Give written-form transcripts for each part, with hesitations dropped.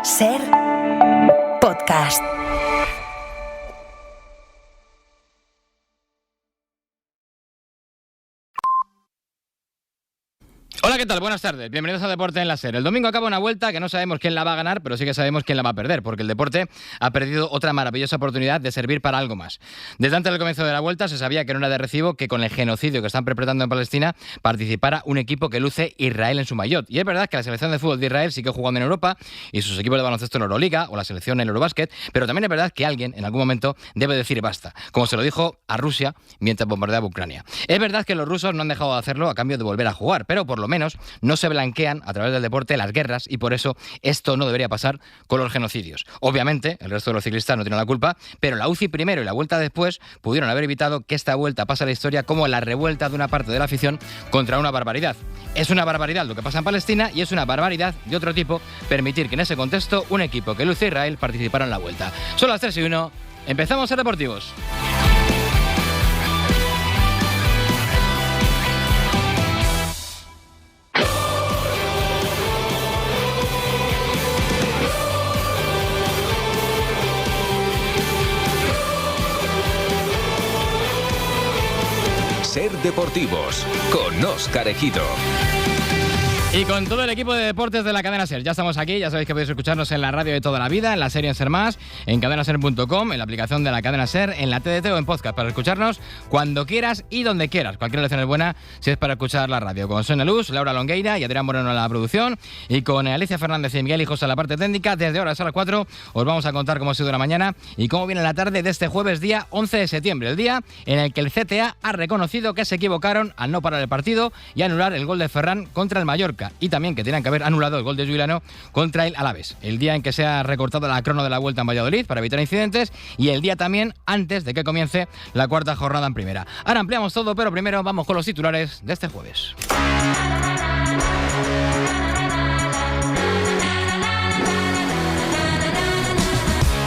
Ser podcast. Hola, ¿qué tal? Buenas tardes. Bienvenidos a Deporte en la SER. El domingo acaba una vuelta que no sabemos quién la va a ganar, pero sí que sabemos quién la va a perder, porque el deporte ha perdido otra maravillosa oportunidad de servir para algo más. Desde antes del comienzo de la vuelta se sabía que no era de recibo que con el genocidio que están perpetrando en Palestina participara un equipo que luce Israel en su maillot. Y es verdad que la selección de fútbol de Israel sigue jugando en Europa y sus equipos de baloncesto en Euroliga o la selección en Eurobasket, pero también es verdad que alguien en algún momento debe decir basta, como se lo dijo a Rusia mientras bombardeaba Ucrania. Es verdad que los rusos no han dejado de hacerlo a cambio de volver a jugar, pero por lo menos no se blanquean a través del deporte las guerras y por eso esto no debería pasar con los genocidios. Obviamente, el resto de los ciclistas no tienen la culpa, pero la UCI primero y la Vuelta después pudieron haber evitado que esta vuelta pase a la historia como la revuelta de una parte de la afición contra una barbaridad. Es una barbaridad lo que pasa en Palestina y es una barbaridad de otro tipo permitir que en ese contexto un equipo que luce Israel participara en la Vuelta. Son las 3:01, empezamos a ser deportivos. Ser Deportivos con Óscar Ejido. Y con todo el equipo de deportes de la cadena SER. Ya estamos aquí, ya sabéis que podéis escucharnos en la radio de toda la vida, en la serie en Ser Más, en cadenaser.com, en la aplicación de la cadena SER, en la TDT o en podcast, para escucharnos cuando quieras y donde quieras. Cualquier elección es buena si es para escuchar la radio. Con Sonia Luz, Laura Longueira y Adrián Moreno en la producción, y con Alicia Fernández y Miguel Hijos en la parte técnica. Desde ahora hasta las 4 os vamos a contar cómo ha sido la mañana y cómo viene la tarde de este jueves, día 11 de septiembre, el día en el que el CTA ha reconocido que se equivocaron al no parar el partido y anular el gol de Ferran contra el Mallorca, y también que tenían que haber anulado el gol de Juilano contra el Alavés. El día en que se ha recortado la crono de la Vuelta en Valladolid para evitar incidentes y el día también antes de que comience la cuarta jornada en primera. Ahora ampliamos todo, pero primero vamos con los titulares de este jueves.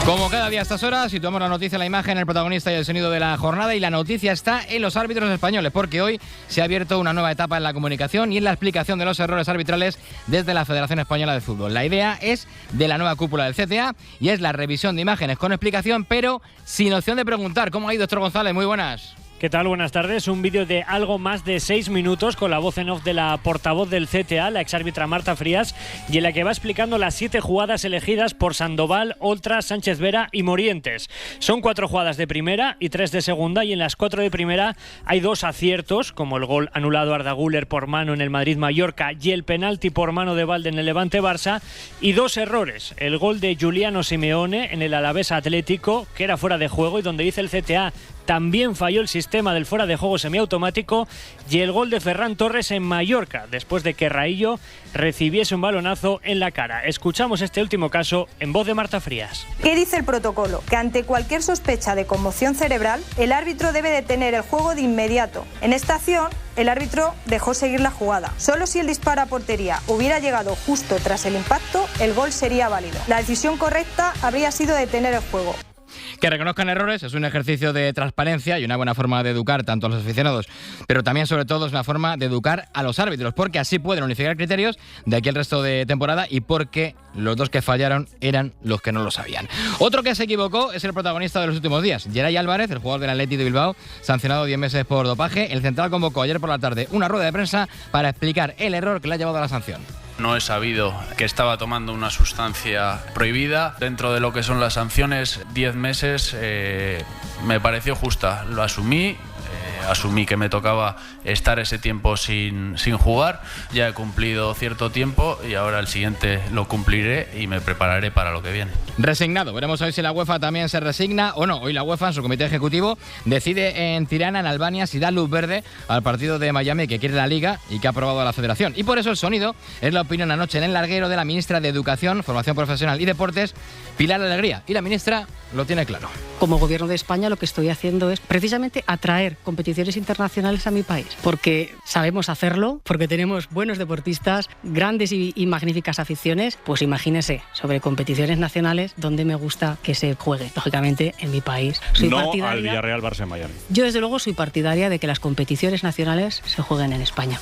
Como cada día a estas horas, situamos la noticia, la imagen, el protagonista y el sonido de la jornada, y la noticia está en los árbitros españoles, porque hoy se ha abierto una nueva etapa en la comunicación y en la explicación de los errores arbitrales desde la Federación Española de Fútbol. La idea es de la nueva cúpula del CTA y es la revisión de imágenes con explicación, pero sin opción de preguntar. ¿Cómo ha ido, Héctor González? Muy buenas. ¿Qué tal? Buenas tardes. Un vídeo de algo más de 6 minutos con la voz en off de la portavoz del CTA, la exárbitra Marta Frías, y en la que va explicando las 7 jugadas elegidas por Sandoval, Oltra, Sánchez Vera y Morientes. Son 4 jugadas de primera y 3 de segunda, y en las 4 de primera hay 2 aciertos, como el gol anulado a Arda Güler por mano en el Madrid-Mallorca y el penalti por mano de Valde en el Levante-Barça, y 2 errores. El gol de Giuliano Simeone en el Alavés Atlético, que era fuera de juego y donde dice el CTA también falló el sistema del fuera de juego semiautomático, y el gol de Ferran Torres en Mallorca, después de que Raillo recibiese un balonazo en la cara. Escuchamos este último caso en voz de Marta Frías. ¿Qué dice el protocolo? Que ante cualquier sospecha de conmoción cerebral, el árbitro debe detener el juego de inmediato. En esta acción, el árbitro dejó seguir la jugada. Solo si el disparo a portería hubiera llegado justo tras el impacto, el gol sería válido. La decisión correcta habría sido detener el juego. Que reconozcan errores es un ejercicio de transparencia y una buena forma de educar tanto a los aficionados, pero también, sobre todo, es una forma de educar a los árbitros, porque así pueden unificar criterios de aquí el resto de temporada y porque los 2 que fallaron eran los que no lo sabían. Otro que se equivocó es el protagonista de los últimos días, Geray Álvarez, el jugador del Athletic de Bilbao, sancionado 10 meses por dopaje. El central convocó ayer por la tarde una rueda de prensa para explicar el error que le ha llevado a la sanción. No he sabido que estaba tomando una sustancia prohibida. Dentro de lo que son las sanciones, 10 meses me pareció justa. Lo asumí. Asumí que me tocaba estar ese tiempo sin jugar. Ya he cumplido cierto tiempo y ahora el siguiente lo cumpliré y me prepararé para lo que viene. Resignado. Veremos hoy si la UEFA también se resigna o no. Hoy la UEFA, en su comité ejecutivo, decide en Tirana, en Albania, si da luz verde al partido de Miami que quiere la Liga y que ha aprobado la Federación. Y por eso el sonido es la opinión anoche en el larguero de la ministra de Educación, Formación Profesional y Deportes, Pilar Alegría. Y la ministra lo tiene claro. Como Gobierno de España lo que estoy haciendo es precisamente atraer competiciones internacionales a mi país, porque sabemos hacerlo, porque tenemos buenos deportistas, grandes y magníficas aficiones. Pues imagínese, sobre competiciones nacionales donde me gusta que se juegue, lógicamente en mi país. Soy no partidaria, al Villarreal Barça en Miami. Yo desde luego soy partidaria de que las competiciones nacionales se jueguen en España.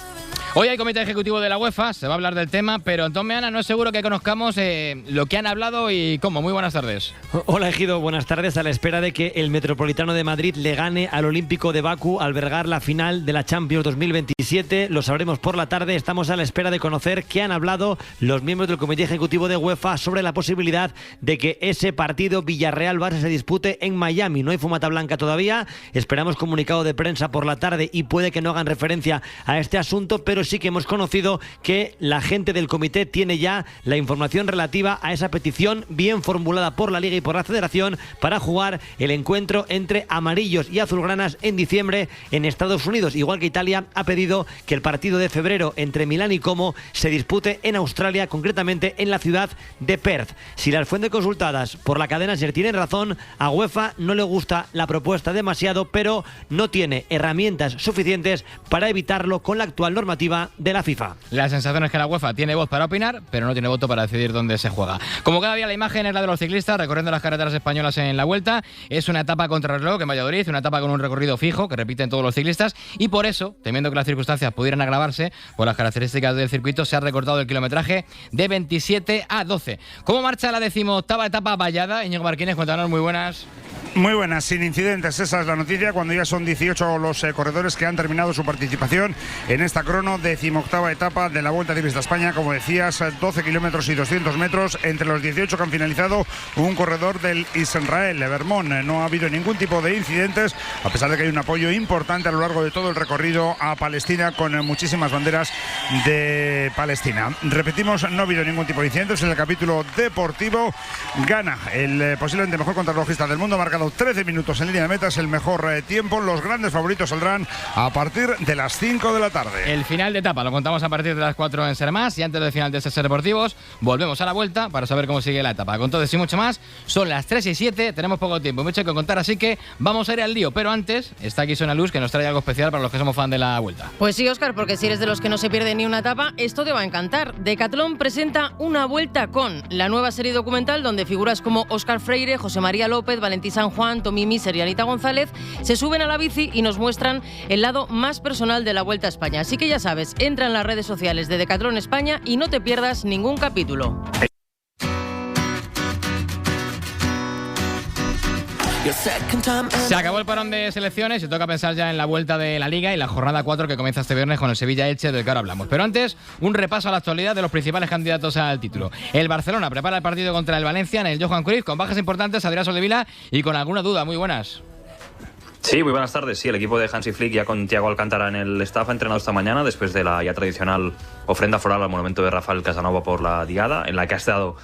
Hoy hay comité ejecutivo de la UEFA, se va a hablar del tema, pero Antón Meana no es seguro que conozcamos lo que han hablado y cómo. Muy buenas tardes. Hola Ejido, buenas tardes. A la espera de que el Metropolitano de Madrid le gane al Olímpico de Bakú a albergar la final de la Champions 2027, lo sabremos por la tarde. Estamos a la espera de conocer qué han hablado los miembros del comité ejecutivo de UEFA sobre la posibilidad de que ese partido Villarreal-Barça se dispute en Miami. No hay fumata blanca todavía, esperamos comunicado de prensa por la tarde y puede que no hagan referencia a este asunto, pero sí que hemos conocido que la gente del comité tiene ya la información relativa a esa petición bien formulada por la Liga y por la Federación para jugar el encuentro entre amarillos y azulgranas en diciembre en Estados Unidos, igual que Italia ha pedido que el partido de febrero entre Milán y Como se dispute en Australia, concretamente en la ciudad de Perth. Si las fuentes consultadas por la cadena SER tienen razón, a UEFA no le gusta la propuesta demasiado, pero no tiene herramientas suficientes para evitarlo con la actual normativa de la FIFA. La sensación es que la UEFA tiene voz para opinar, pero no tiene voto para decidir dónde se juega. Como cada día la imagen es la de los ciclistas recorriendo las carreteras españolas en la Vuelta. Es una etapa contrarreloj en Valladolid, una etapa con un recorrido fijo que repiten todos los ciclistas y por eso, temiendo que las circunstancias pudieran agravarse por las características del circuito, se ha recortado el kilometraje de 27 a 12. ¿Cómo marcha la 18ª etapa vallada? Íñigo Marquínez, cuéntanos, muy buenas. Muy buenas, sin incidentes, esa es la noticia cuando ya son 18 los corredores que han terminado su participación en esta crono 18ª etapa de la Vuelta Ciclista a España. Como decías, 12 kilómetros y 200 metros, entre los 18 que han finalizado un corredor del Israel Vermont. No ha habido ningún tipo de incidentes, a pesar de que hay un apoyo importante a lo largo de todo el recorrido a Palestina con muchísimas banderas de Palestina. Repetimos, no ha habido ningún tipo de incidentes. En el capítulo deportivo gana el posiblemente mejor contrarrelojista del mundo, marcado 13 minutos en línea de meta, es el mejor tiempo. Los grandes favoritos saldrán a partir de las 5 de la tarde. El final de etapa lo contamos a partir de las 4 en Ser Más, y antes del final de SER Deportivos volvemos a la Vuelta para saber cómo sigue la etapa. Con todo eso y mucho más, son las 3 y 7, tenemos poco tiempo, mucho que contar, así que vamos a ir al lío. Pero antes está aquí Sonia Luz, que nos trae algo especial para los que somos fan de la Vuelta. Pues sí, Óscar, porque si eres de los que no se pierde ni una etapa, esto te va a encantar. Decathlon presenta Una Vuelta con, la nueva serie documental donde figuras como Óscar Freire, José María López, Valentí San Juan, Tommy Miser y Anita González se suben a la bici y nos muestran el lado más personal de la Vuelta a España. Así que ya sabes, entra en las redes sociales de Decathlon España y no te pierdas ningún capítulo. Se acabó el parón de selecciones y toca pensar ya en la vuelta de la Liga y la jornada 4 que comienza este viernes con el Sevilla-Elche, del que ahora hablamos. Pero antes, un repaso a la actualidad de los principales candidatos al título. El Barcelona prepara el partido contra el Valencia en el Johan Cruyff, con bajas importantes, Adrián Soldevila y con alguna duda. Muy buenas. Sí, muy buenas tardes. Sí, el equipo de Hansi Flick, ya con Thiago Alcántara en el staff, ha entrenado esta mañana después de la ya tradicional ofrenda floral al monumento de Rafael Casanova por la Diada, en la que ha estado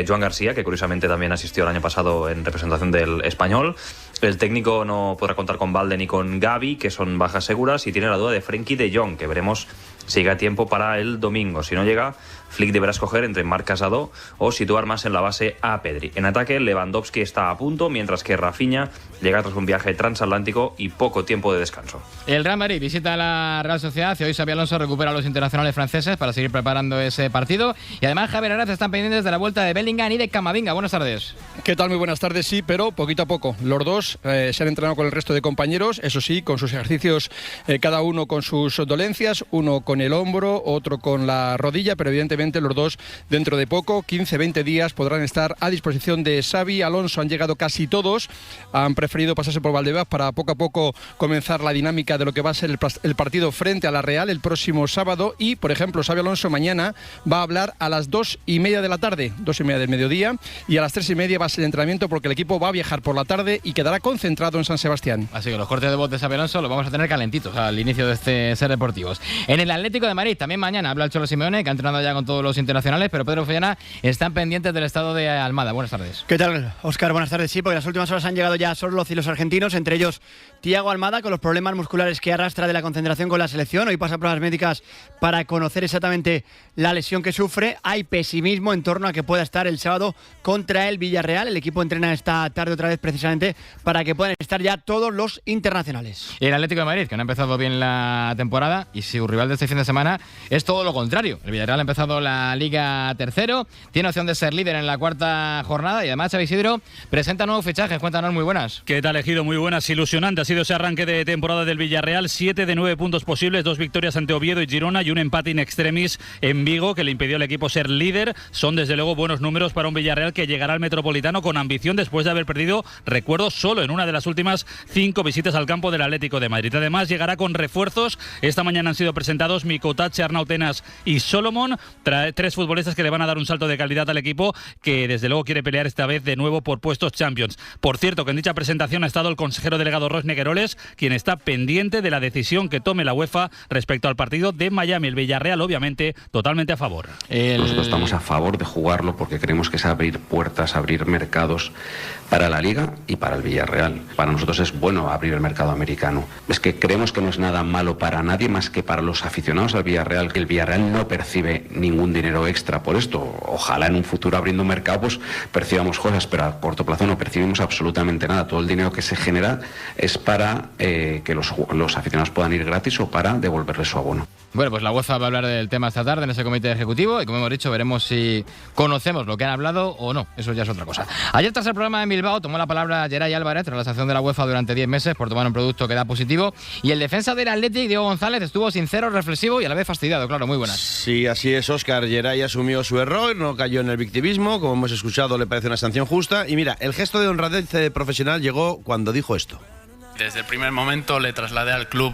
Joan García, que curiosamente también asistió el año pasado en representación del Español. El técnico no podrá contar con Valde ni con Gavi, que son bajas seguras, y tiene la duda de Frenkie de Jong, que veremos si llega a tiempo para el domingo. Si no llega, Flick deberá escoger entre Marc Casado o situar más en la base a Pedri. En ataque, Lewandowski está a punto, mientras que Rafinha llega tras un viaje transatlántico y poco tiempo de descanso. El Real Madrid visita a la Real Sociedad y hoy Xabi Alonso recupera a los internacionales franceses para seguir preparando ese partido. Y además Javier Hernández están pendientes de la vuelta de Bellingham y de Camavinga. Buenas tardes. ¿Qué tal? Muy buenas tardes, sí, pero poquito a poco. Los dos se han entrenado con el resto de compañeros, eso sí, con sus ejercicios, cada uno con sus dolencias, uno con el hombro, otro con la rodilla, pero evidentemente los dos dentro de poco, 15-20 días, podrán estar a disposición de Xabi Alonso. Han llegado casi todos, han preferido pasarse por Valdebebas para poco a poco comenzar la dinámica de lo que va a ser el partido frente a la Real el próximo sábado. Y, por ejemplo, Xabi Alonso mañana va a hablar a las 2:30 de la tarde, 2:30 del mediodía, y a las 3:30 va a ser el entrenamiento, porque el equipo va a viajar por la tarde y quedará concentrado en San Sebastián. Así que los cortes de voz de Xabi Alonso los vamos a tener calentitos al inicio de este SER Deportivos. En el Atlético de Madrid también mañana habla el Cholo Simeone, que ha entrenado ya con todos los internacionales, pero Pedro Follana están pendientes del estado de Almada. Buenas tardes. ¿Qué tal, Óscar? Buenas tardes. Sí, porque las últimas horas han llegado ya Sorloz y los argentinos, entre ellos Thiago Almada, con los problemas musculares que arrastra de la concentración con la selección. Hoy pasa pruebas médicas para conocer exactamente la lesión que sufre. Hay pesimismo en torno a que pueda estar el sábado contra el Villarreal. El equipo entrena esta tarde otra vez precisamente para que puedan estar ya todos los internacionales. Y el Atlético de Madrid, que no ha empezado bien la temporada, y su rival de este fin de semana es todo lo contrario. El Villarreal ha empezado la Liga tercero, tiene opción de ser líder en la cuarta jornada y además Xavi Isidro presenta nuevos fichajes. Cuéntanos, muy buenas. ¿Qué tal, Ejido? Muy buenas. Ilusionante ha sido ese arranque de temporada del Villarreal. 7 de 9 puntos posibles, 2 victorias ante Oviedo y Girona y un empate in extremis en Vigo que le impidió al equipo ser líder. Son desde luego buenos números para un Villarreal que llegará al Metropolitano con ambición después de haber perdido, recuerdo, solo en una de las últimas 5 visitas al campo del Atlético de Madrid. Además llegará con refuerzos. Esta mañana han sido presentados Mikotache, Arnautenas y Solomon, 3 futbolistas que le van a dar un salto de calidad al equipo que desde luego quiere pelear esta vez de nuevo por puestos Champions. Por cierto, que en dicha presentación ha estado el consejero delegado Ross Negueroles, quien está pendiente de la decisión que tome la UEFA respecto al partido de Miami. El Villarreal, obviamente, totalmente a favor. Nosotros estamos a favor de jugarlo porque creemos que es abrir puertas, abrir mercados para la Liga y para el Villarreal. Para nosotros es bueno abrir el mercado americano. Es que creemos que no es nada malo para nadie más que para los aficionados al Villarreal, que el Villarreal no percibe ningún dinero extra por esto. Ojalá en un futuro abriendo un mercado pues percibamos cosas, pero a corto plazo no percibimos absolutamente nada. Todo el dinero que se genera es para que los aficionados puedan ir gratis o para devolverles su abono. Bueno, pues la UEFA va a hablar del tema esta tarde en ese comité ejecutivo y, como hemos dicho, veremos si conocemos lo que han hablado o no. Eso ya es otra cosa. Ayer, tras el programa en Bilbao, tomó la palabra Geray Álvarez tras la sanción de la UEFA durante 10 meses por tomar un producto que da positivo, y el defensa del Athletic, Diego González, estuvo sincero, reflexivo y a la vez fastidiado. Claro, muy buenas. Sí, así es, Óscar. Geray asumió su error, no cayó en el victimismo. Como hemos escuchado, le parece una sanción justa. Y mira, el gesto de honradez profesional llegó cuando dijo esto. Desde el primer momento le trasladé al club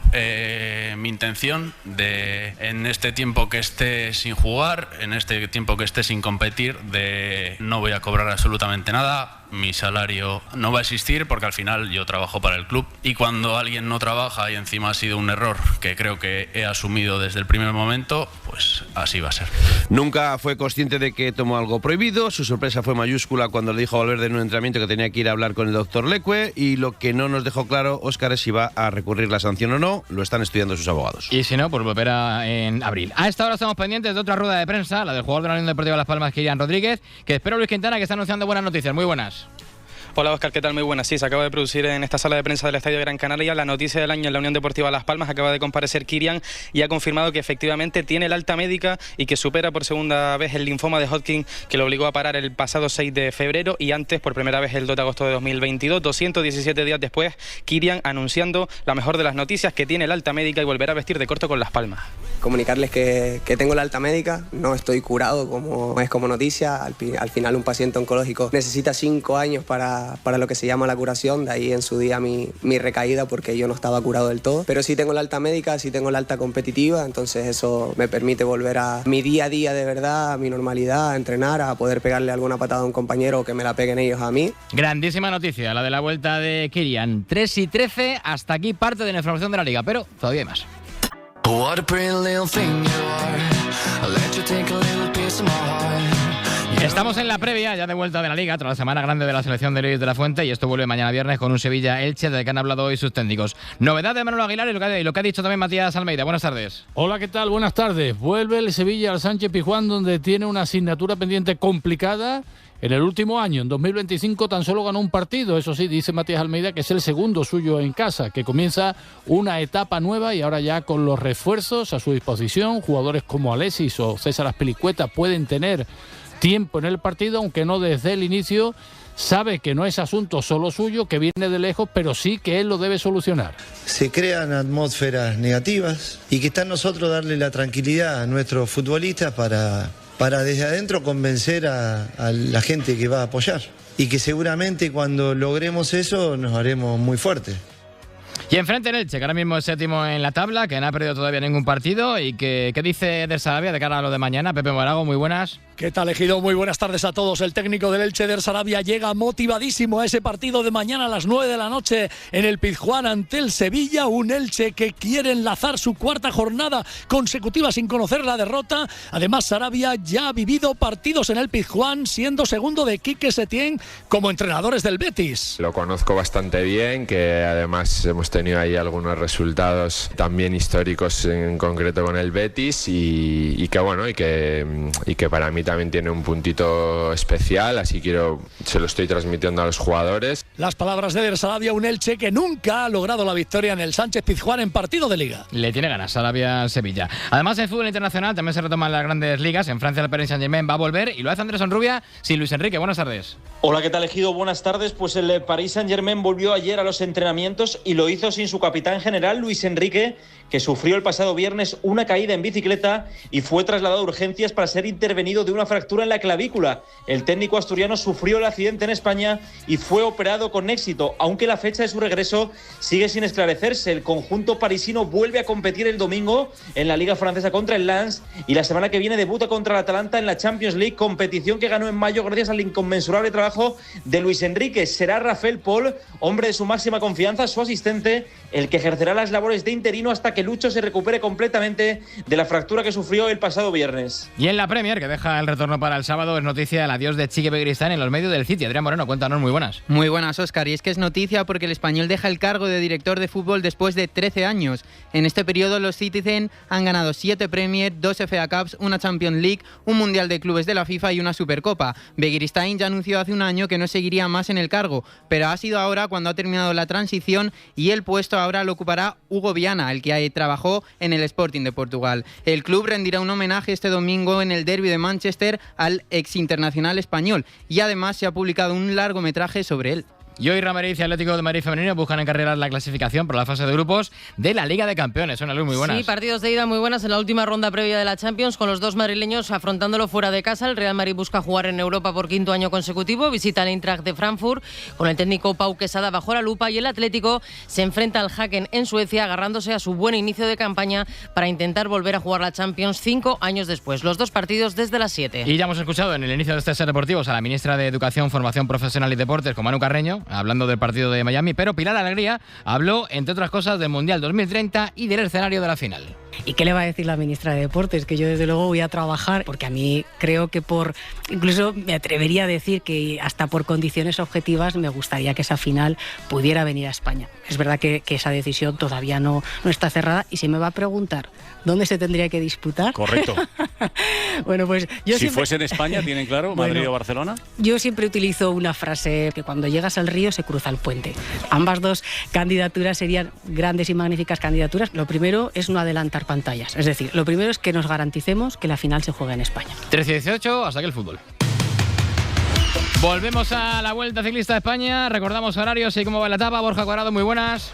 mi intención de, en este tiempo que esté sin jugar, en este tiempo que esté sin competir, de no voy a cobrar absolutamente nada. Mi salario no va a existir porque al final yo trabajo para el club, y cuando alguien no trabaja y encima ha sido un error que creo que he asumido desde el primer momento, pues así va a ser. Nunca fue consciente de que tomó algo prohibido. Su sorpresa fue mayúscula cuando le dijo a Valverde en un entrenamiento que tenía que ir a hablar con el doctor Leque, y lo que no nos dejó claro, Óscar, es si va a recurrir la sanción o no. Lo están estudiando sus abogados. Y si no, pues volverá en abril. A esta hora estamos pendientes de otra rueda de prensa, la del jugador de la Unión Deportiva Las Palmas, Kylian Rodríguez, que espero Luis Quintana, que está anunciando buenas noticias. Muy buenas. Hola, Óscar, ¿qué tal? Muy buenas. Sí, se acaba de producir en esta sala de prensa del Estadio Gran Canaria la noticia del año en la Unión Deportiva Las Palmas. Acaba de comparecer Kylian y ha confirmado que efectivamente tiene el alta médica y que supera por segunda vez el linfoma de Hodgkin, que lo obligó a parar el pasado 6 de febrero y antes por primera vez el 2 de agosto de 2022. 217 días después, Kylian anunciando la mejor de las noticias, que tiene el alta médica y volverá a vestir de corto con Las Palmas. Comunicarles que tengo la alta médica, no estoy curado como es como noticia. Al final un paciente oncológico necesita 5 años para lo que se llama la curación, de ahí en su día mi recaída, porque yo no estaba curado del todo. Pero sí tengo la alta médica, sí tengo la alta competitiva, entonces eso me permite volver a mi día a día de verdad, a mi normalidad, a entrenar, a poder pegarle alguna patada a un compañero o que me la peguen ellos a mí. Grandísima noticia, la de la vuelta de Kylian. 3:13, hasta aquí parte de la información de la Liga, pero todavía hay más. What a pretty little thing you are. I'll let you take a little piece of my heart. Estamos en la previa ya de vuelta de la Liga tras la semana grande de la selección de Luis de la Fuente, y esto vuelve mañana viernes con un Sevilla-Elche del que han hablado hoy sus técnicos. Novedad de Manolo Aguilar y lo que ha dicho también Matías Almeida. Buenas tardes. Hola, ¿qué tal? Buenas tardes. Vuelve el Sevilla al Sánchez Pizjuán, donde tiene una asignatura pendiente complicada. En el último año, en 2025, tan solo ganó un partido. Eso sí, dice Matías Almeida que es el segundo suyo en casa, que comienza una etapa nueva y ahora ya con los refuerzos a su disposición. Jugadores como Alexis o César Azpilicueta pueden tener tiempo en el partido, aunque no desde el inicio. Sabe que no es asunto solo suyo, que viene de lejos, pero sí que él lo debe solucionar. Se crean atmósferas negativas y que está en nosotros darle la tranquilidad a nuestros futbolistas para desde adentro convencer a la gente que va a apoyar. Y que seguramente cuando logremos eso nos haremos muy fuertes. Y enfrente el Elche, que ahora mismo es séptimo en la tabla, que no ha perdido todavía ningún partido, y que ¿qué dice Eder Sarabia de cara a lo de mañana? Pepe Morago, muy buenas. ¿Qué tal, Ejido? Muy buenas tardes a todos. El técnico del Elche, Eder Sarabia, llega motivadísimo a ese partido de mañana a las 9 de la noche en el Pizjuán ante el Sevilla. Un Elche que quiere enlazar su cuarta jornada consecutiva sin conocer la derrota. Además, Sarabia ya ha vivido partidos en el Pizjuán, siendo segundo de Quique Setién como entrenadores del Betis. Lo conozco bastante bien, que además hemos tenido ahí algunos resultados también históricos, en concreto con el Betis, y que bueno, y que para mí también tiene un puntito especial, así se lo estoy transmitiendo a los jugadores. Las palabras de Eder Sarabia, un Elche que nunca ha logrado la victoria en el Sánchez-Pizjuán en partido de Liga. Le tiene ganas Sarabia al Sevilla. Además, en fútbol internacional también se retoman las grandes ligas. En Francia el Paris Saint-Germain va a volver y lo hace Andrés Onrubia sin Luis Enrique. Buenas tardes. Hola, ¿qué tal, Ejido? Buenas tardes. Pues el Paris Saint-Germain volvió ayer a los entrenamientos y lo hizo sin su capitán general, Luis Enrique, que sufrió el pasado viernes una caída en bicicleta y fue trasladado a urgencias para ser intervenido de una fractura en la clavícula. El técnico asturiano sufrió el accidente en España y fue operado con éxito, aunque la fecha de su regreso sigue sin esclarecerse. El conjunto parisino vuelve a competir el domingo en la Liga Francesa contra el Lens y la semana que viene debuta contra el Atalanta en la Champions League, competición que ganó en mayo gracias al inconmensurable trabajo de Luis Enrique. Será Rafael Paul, hombre de su máxima confianza, su asistente, el que ejercerá las labores de interino hasta que Lucho se recupere completamente de la fractura que sufrió el pasado viernes. Y en la Premier, que deja el retorno para el sábado, es noticia el adiós de Chiqui Begiristain en los medios del City. Adrián Moreno, cuéntanos, muy buenas. Muy buenas, Óscar. Y es que es noticia porque el español deja el cargo de director de fútbol después de 13 años. En este periodo los Citizen han ganado 7 Premier, 2 FA Cups, una Champions League, un Mundial de Clubes de la FIFA y una Supercopa. Begiristain ya anunció hace un año que no seguiría más en el cargo, pero ha sido ahora cuando ha terminado la transición y el puesto ahora lo ocupará Hugo Viana, el que trabajó en el Sporting de Portugal. El club rendirá un homenaje este domingo en el derbi de Manchester al ex internacional español y además se ha publicado un largometraje sobre él. Y hoy Real Madrid y Atlético de Madrid femenino buscan encarrilar la clasificación para la fase de grupos de la Liga de Campeones. Una luz muy buenas. Sí, partidos de ida muy buenas en la última ronda previa de la Champions, con los dos madrileños afrontándolo fuera de casa. El Real Madrid busca jugar en Europa por 5º año consecutivo, visita el Eintracht de Frankfurt con el técnico Pau Quesada bajo la lupa, y el Atlético se enfrenta al Häcken en Suecia, agarrándose a su buen inicio de campaña para intentar volver a jugar la Champions 5 años después. Los dos partidos desde las 7. Y ya hemos escuchado en el inicio de este Ser Deportivos a la ministra de Educación, Formación Profesional y Deportes, con Manu Carreño, hablando del partido de Miami, pero Pilar Alegría habló, entre otras cosas, del Mundial 2030 y del escenario de la final. ¿Y qué le va a decir la ministra de Deportes? Que yo desde luego voy a trabajar, porque a mí creo que incluso me atrevería a decir que hasta por condiciones objetivas me gustaría que esa final pudiera venir a España. Es verdad que esa decisión todavía no está cerrada, y si me va a preguntar dónde se tendría que disputar. Correcto. Bueno, pues yo si fuese en España, ¿tienen claro? Madrid o Barcelona. Yo siempre utilizo una frase que cuando llegas al río se cruza el puente. Ambas dos candidaturas serían grandes y magníficas candidaturas. Lo primero es no adelantar pantallas. Es decir, lo primero es que nos garanticemos que la final se juegue en España. 13-18, hasta aquí el fútbol. Volvemos a la Vuelta Ciclista de España. Recordamos horarios y cómo va la etapa. Borja Cuadrado, muy buenas.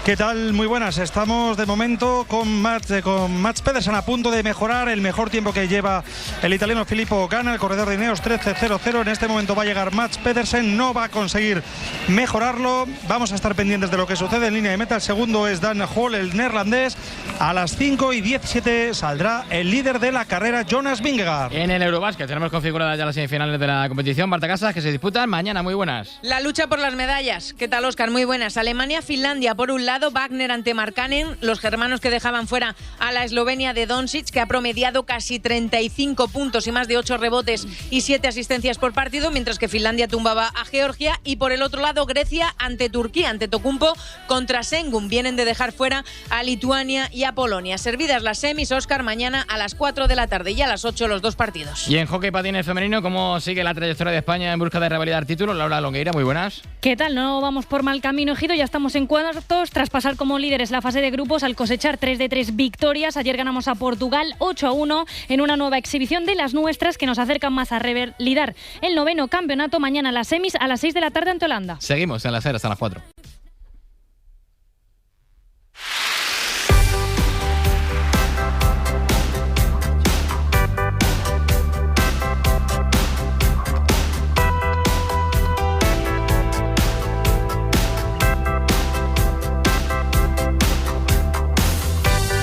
¿Qué tal? Muy buenas. Estamos de momento con Mats Pedersen a punto de mejorar el mejor tiempo que lleva el italiano Filippo Ganna, el corredor de Ineos, 13.00. En este momento va a llegar Mats Pedersen, no va a conseguir mejorarlo. Vamos a estar pendientes de lo que sucede en línea de meta. El segundo es Dan Hall, el neerlandés. A las 5:17 saldrá el líder de la carrera, Jonas Vingegaard. En el Eurobasket tenemos configuradas ya las semifinales de la competición. Marta Casas, que se disputan mañana. Muy buenas. La lucha por las medallas. ¿Qué tal, Óscar? Muy buenas. Alemania-Finlandia por un lado, Wagner ante Markkanen, los germanos que dejaban fuera a la Eslovenia de Doncic, que ha promediado casi 35 puntos y más de 8 rebotes y 7 asistencias por partido, mientras que Finlandia tumbaba a Georgia. Y por el otro lado, Grecia ante Turquía, ante Tocumpo contra Sengun. Vienen de dejar fuera a Lituania y a Polonia. Servidas las semis, Óscar, mañana a las 4 de la tarde y a las 8 los dos partidos. Y en hockey patines femenino, ¿cómo sigue la trayectoria de España en busca de revalidar título? Laura Longueira, muy buenas. ¿Qué tal? No vamos por mal camino, Ejido. Ya estamos en cuartos tras pasar como líderes la fase de grupos al cosechar 3 de 3 victorias. Ayer ganamos a Portugal 8-1 en una nueva exhibición de las nuestras que nos acercan más a revalidar el 9º campeonato. Mañana las semis a las 6 de la tarde ante Holanda. Seguimos en la SER hasta las 4.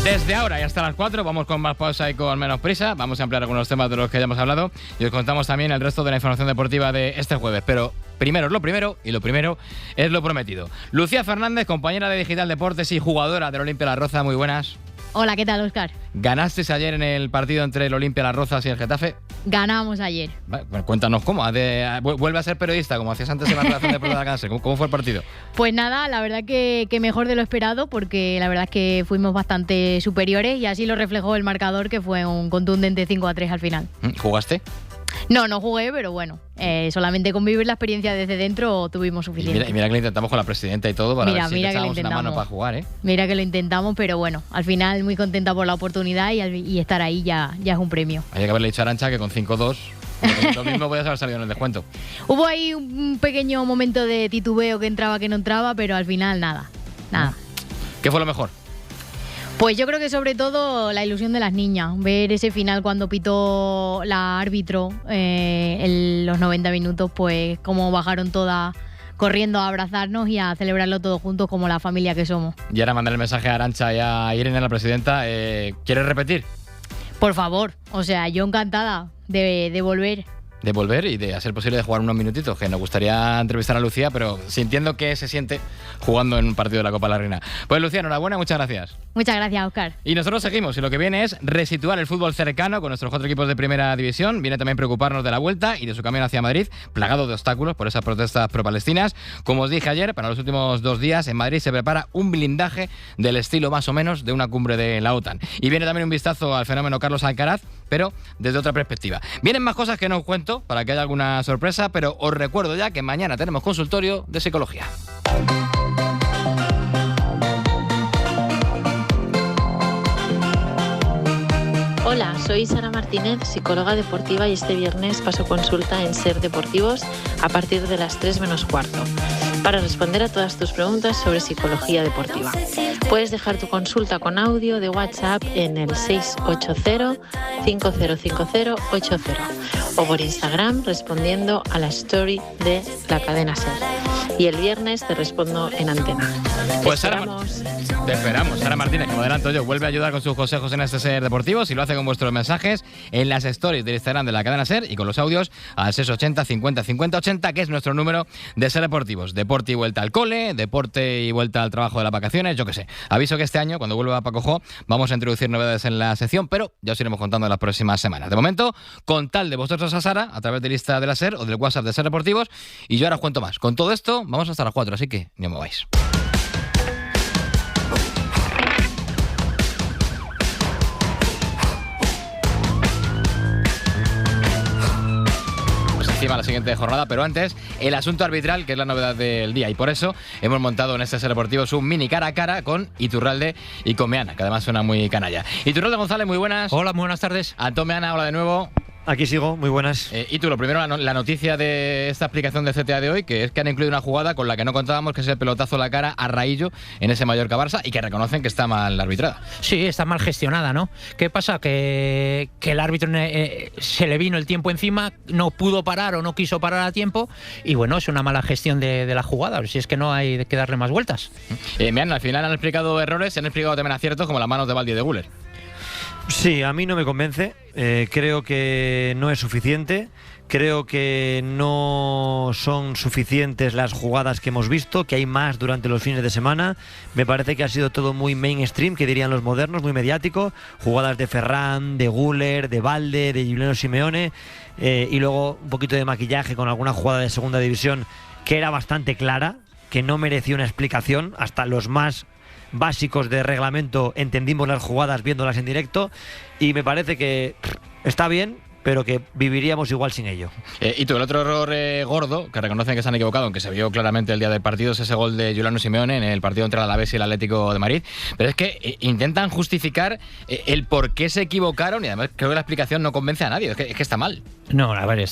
Desde ahora y hasta las 4 vamos con más pausa y con menos prisa. Vamos a ampliar algunos temas de los que ya hemos hablado y os contamos también el resto de la información deportiva de este jueves. Pero primero es lo primero y lo primero es lo prometido. Lucía Fernández, compañera de Digital Deportes y jugadora del Olimpia Las Rozas, muy buenas. Hola, ¿qué tal, Óscar? ¿Ganasteis ayer en el partido entre el Olimpia Las Rozas y el Getafe? Ganamos ayer. Bueno, cuéntanos cómo. Vuelve a ser periodista, como hacías antes en la redacción de Prueba de Alcance. ¿Cómo fue el partido? Pues nada, la verdad que mejor de lo esperado, porque la verdad es que fuimos bastante superiores y así lo reflejó el marcador, que fue un contundente 5-3 al final. ¿Jugaste? No jugué, pero bueno, solamente con vivir la experiencia desde dentro tuvimos suficiente. Y mira que lo intentamos con la presidenta y todo para ver si le que echábamos una mano para jugar, ¿eh? Mira que lo intentamos, pero bueno, al final muy contenta por la oportunidad y estar ahí ya es un premio. Hay que haberle dicho a Arantxa que con 5-2 lo mismo podías haber salido en el descuento. Hubo ahí un pequeño momento de titubeo, que entraba, que no entraba, pero al final nada. ¿Qué fue lo mejor? Pues yo creo que sobre todo la ilusión de las niñas, ver ese final cuando pitó la árbitro en los 90 minutos, pues cómo bajaron todas corriendo a abrazarnos y a celebrarlo todos juntos como la familia que somos. Y ahora mandar el mensaje a Arantxa y a Irene, la presidenta. ¿Quieres repetir? Por favor, o sea, yo encantada de volver. De volver y de hacer posible de jugar unos minutitos, que nos gustaría entrevistar a Lucía, pero sintiendo que se siente jugando en un partido de la Copa de la Reina. Pues Lucía, enhorabuena, muchas gracias. Muchas gracias, Óscar. Y nosotros seguimos, y lo que viene es resituar el fútbol cercano con nuestros 4 equipos de primera división. Viene también preocuparnos de la vuelta y de su camino hacia Madrid, plagado de obstáculos por esas protestas pro-palestinas. Como os dije ayer, para los últimos 2 días en Madrid se prepara un blindaje del estilo más o menos de una cumbre de la OTAN. Y viene también un vistazo al fenómeno Carlos Alcaraz, pero desde otra perspectiva. Vienen más cosas que no os cuento para que haya alguna sorpresa, pero os recuerdo ya que mañana tenemos consultorio de psicología. Hola, soy Sara Martínez, psicóloga deportiva, y este viernes paso consulta en Ser Deportivos a partir de las 3 menos cuarto para responder a todas tus preguntas sobre psicología deportiva. Puedes dejar tu consulta con audio de WhatsApp en el 680-505080 o por Instagram respondiendo a la story de la cadena Ser. Y el viernes te respondo en antena. Pues te esperamos. Sara Martínez, como adelanto yo, vuelve a ayudar con sus consejos en este Ser Deportivos y lo hace con vuestros mensajes en las stories del Instagram de la cadena Ser y con los audios al 680 50 50 80, que es nuestro número de Ser Deportivos. Deporte y vuelta al cole, deporte y vuelta al trabajo de las vacaciones, yo qué sé. Aviso que este año, cuando vuelva Paco Jo, vamos a introducir novedades en la sección, pero ya os iremos contando en las próximas semanas. De momento, con tal de vosotros a Sara, a través de lista de la Ser o del WhatsApp de Ser Deportivos, y yo ahora os cuento más. Con todo esto, vamos hasta las 4, así que ni os mováis. Encima la siguiente jornada, pero antes el asunto arbitral, que es la novedad del día, y por eso hemos montado en este Ser Deportivos un mini cara a cara con Iturralde y con Meana, que además suena muy canalla. Iturralde, González, muy buenas. Hola, muy buenas tardes. Antón Meana, hola de nuevo. Aquí sigo, muy buenas. Y tú, lo primero, la noticia de esta aplicación de CTA de hoy, que es que han incluido una jugada con la que no contábamos, que es el pelotazo a la cara a Raillo en ese Mallorca-Barça, y que reconocen que está mal arbitrada. Sí, está mal gestionada, ¿no? ¿Qué pasa? Que el árbitro se le vino el tiempo encima, no pudo parar o no quiso parar a tiempo, y bueno, es una mala gestión de la jugada, a ver si es que no hay que darle más vueltas. Al final han explicado errores y han explicado también aciertos, como las manos de Valdi y de Güler. Sí, a mí no me convence. Creo que no es suficiente. Creo que no son suficientes las jugadas que hemos visto, que hay más durante los fines de semana. Me parece que ha sido todo muy mainstream, que dirían los modernos, muy mediático. Jugadas de Ferran, de Güler, de Valde, de Giuliano Simeone, y luego un poquito de maquillaje con alguna jugada de segunda división que era bastante clara, que no merecía una explicación. Hasta los más básicos de reglamento entendimos las jugadas viéndolas en directo, y me parece que está bien, pero que viviríamos igual sin ello. Y tú, el otro error gordo, que reconocen que se han equivocado, aunque se vio claramente el día del partido, es ese gol de Giuliano Simeone en el partido entre el Alavés y el Atlético de Madrid. Pero es que intentan justificar el por qué se equivocaron, y además creo que la explicación no convence a nadie, es que está mal. No, a ver,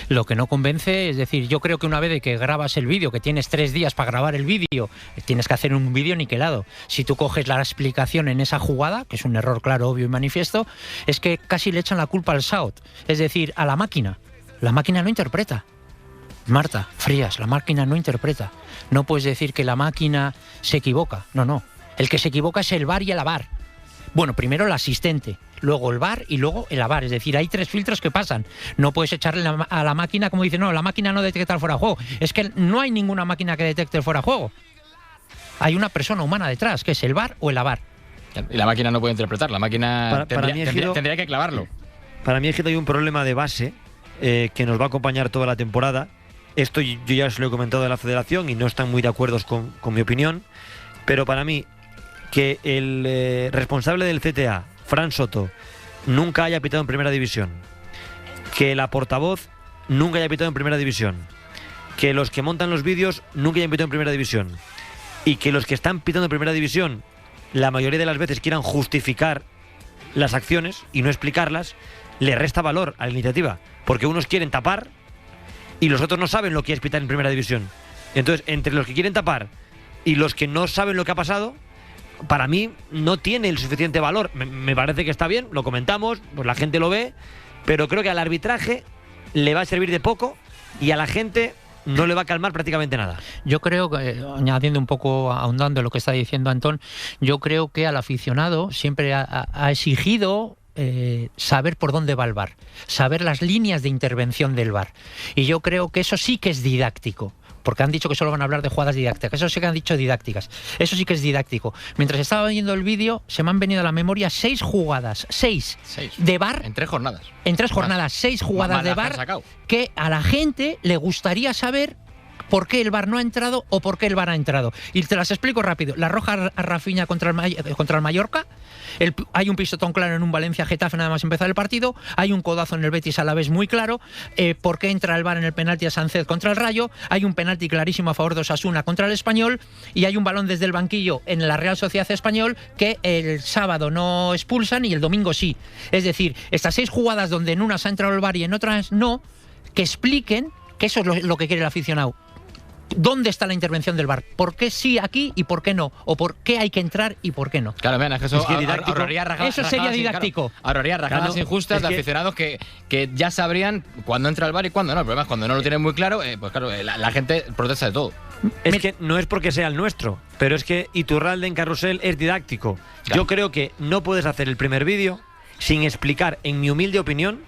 lo que no convence, es decir, yo creo que una vez de que grabas el vídeo, que tienes 3 días para grabar el vídeo, tienes que hacer un vídeo niquelado. Si tú coges la explicación en esa jugada, que es un error claro, obvio y manifiesto, es que casi le echan la culpa al SAOT, es decir, a la máquina. La máquina no interpreta. Marta Frías, la máquina no interpreta. No puedes decir que la máquina se equivoca. No. El que se equivoca es el VAR y el AVAR. Bueno, primero el asistente, luego el VAR y luego el AVAR. Es decir, hay 3 filtros que pasan. No puedes echarle a la máquina como dice, no, la máquina no detecta el fuera de juego. Es que no hay ninguna máquina que detecte el fuera de juego. Hay una persona humana detrás, que es el VAR o el AVAR. Y la máquina no puede interpretar, la máquina tendría que clavarlo. Para mí hay un problema de base que nos va a acompañar toda la temporada. Esto yo ya os lo he comentado de la federación y no están muy de acuerdo con mi opinión, pero para mí que el responsable del CTA, Fran Soto, nunca haya pitado en primera división, que la portavoz nunca haya pitado en primera división, que los que montan los vídeos nunca hayan pitado en primera división y que los que están pitando en primera división la mayoría de las veces quieran justificar las acciones y no explicarlas, le resta valor a la iniciativa, porque unos quieren tapar y los otros no saben lo que es pitar en primera división. Entonces, entre los que quieren tapar y los que no saben lo que ha pasado, para mí no tiene el suficiente valor. Me parece que está bien, lo comentamos, pues la gente lo ve, pero creo que al arbitraje le va a servir de poco y a la gente no le va a calmar prácticamente nada. Yo creo que, añadiendo un poco, ahondando en lo que está diciendo Antón, yo creo que al aficionado siempre ha exigido saber por dónde va el VAR, saber las líneas de intervención del VAR. Y yo creo que eso sí que es didáctico. Porque han dicho que solo van a hablar de jugadas didácticas. Eso sí que han dicho didácticas. Eso sí que es didáctico. Mientras estaba viendo el vídeo, se me han venido a la memoria 6 jugadas. 6 de VAR. En 3 jornadas. En 3 jornadas, 6 jugadas de VAR que a la gente le gustaría saber por qué el VAR no ha entrado o por qué el VAR ha entrado. Y te las explico rápido. La roja a Rafinha contra el Mallorca. Hay un pisotón claro en un Valencia-Getafe nada más empezar el partido. Hay un codazo en el Betis-Alavés muy claro. ¿Por qué entra el VAR en el penalti a Sánchez contra el Rayo? Hay un penalti clarísimo a favor de Osasuna contra el Español. Y hay un balón desde el banquillo en la Real Sociedad Español que el sábado no expulsan y el domingo sí. Es decir, estas 6 jugadas donde en unas ha entrado el VAR y en otras no, que expliquen que eso es lo que quiere el aficionado. ¿Dónde está la intervención del VAR? ¿Por qué sí aquí y por qué no? ¿O por qué hay que entrar y por qué no? Claro, vean, eso sería didáctico. Claro, ahorraría rajadas injustas de aficionados que ya sabrían cuándo entra el VAR y cuándo no. El problema es cuando no lo tienen muy claro, pues claro, la gente protesta de todo. Es que no es porque sea el nuestro, pero es que Iturralde en Carrusel es didáctico. Claro. Yo creo que no puedes hacer el primer vídeo sin explicar, en mi humilde opinión,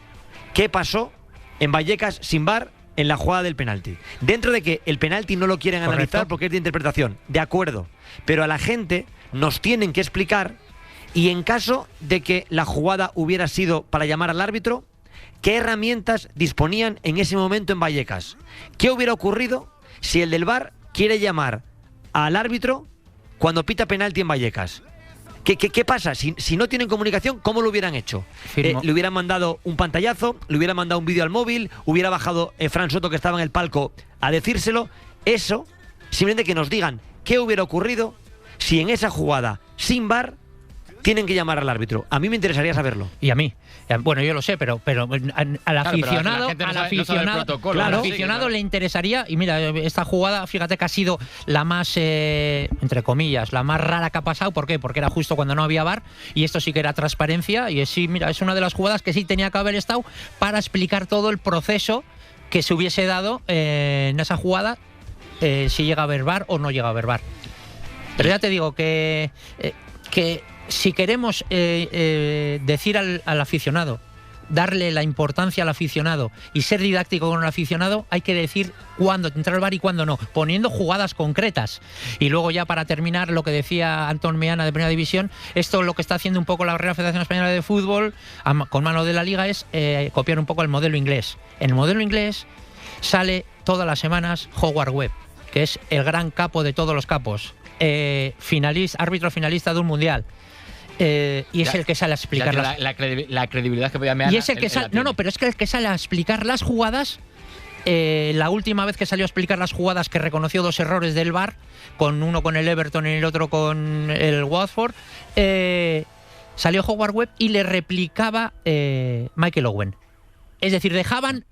qué pasó en Vallecas sin VAR en la jugada del penalti. Dentro de que el penalti no lo quieren analizar porque es de interpretación, de acuerdo, pero a la gente nos tienen que explicar, y en caso de que la jugada hubiera sido para llamar al árbitro, ¿qué herramientas disponían en ese momento en Vallecas? ¿Qué hubiera ocurrido si el del VAR quiere llamar al árbitro cuando pita penalti en Vallecas? ¿Qué pasa? Si no tienen comunicación, ¿cómo lo hubieran hecho? Le hubieran mandado un pantallazo, le hubieran mandado un vídeo al móvil, hubiera bajado Fran Soto, que estaba en el palco, a decírselo. Eso, simplemente que nos digan qué hubiera ocurrido si en esa jugada, sin VAR, tienen que llamar al árbitro. A mí me interesaría saberlo. Y a mí. Bueno, yo lo sé, pero al aficionado, al aficionado le interesaría. Y mira, esta jugada, fíjate que ha sido la más, entre comillas, la más rara que ha pasado. ¿Por qué? Porque era justo cuando no había VAR, y esto sí que era transparencia. Y sí, mira, es una de las jugadas que sí tenía que haber estado para explicar todo el proceso que se hubiese dado en esa jugada, si llega a haber VAR o no llega a haber VAR. Pero ya te digo que si queremos decir al aficionado, darle la importancia al aficionado y ser didáctico con el aficionado, hay que decir cuándo entra el VAR y cuándo no, poniendo jugadas concretas. Y luego, ya para terminar, lo que decía Antón Meana de Primera División, esto lo que está haciendo un poco la Real Federación Española de Fútbol con mano de la Liga es copiar un poco el modelo inglés. En el modelo inglés sale todas las semanas Howard Webb, que es el gran capo de todos los capos, árbitro finalista de un mundial. Y es el que sale a explicar la credibilidad que podía mear. Y es el que sale. Pero es que el que sale a explicar las jugadas. La última vez que salió a explicar las jugadas, que reconoció 2 errores del VAR, uno con el Everton y el otro con el Watford, salió Howard Webb y le replicaba Michael Owen. Es decir, dejaban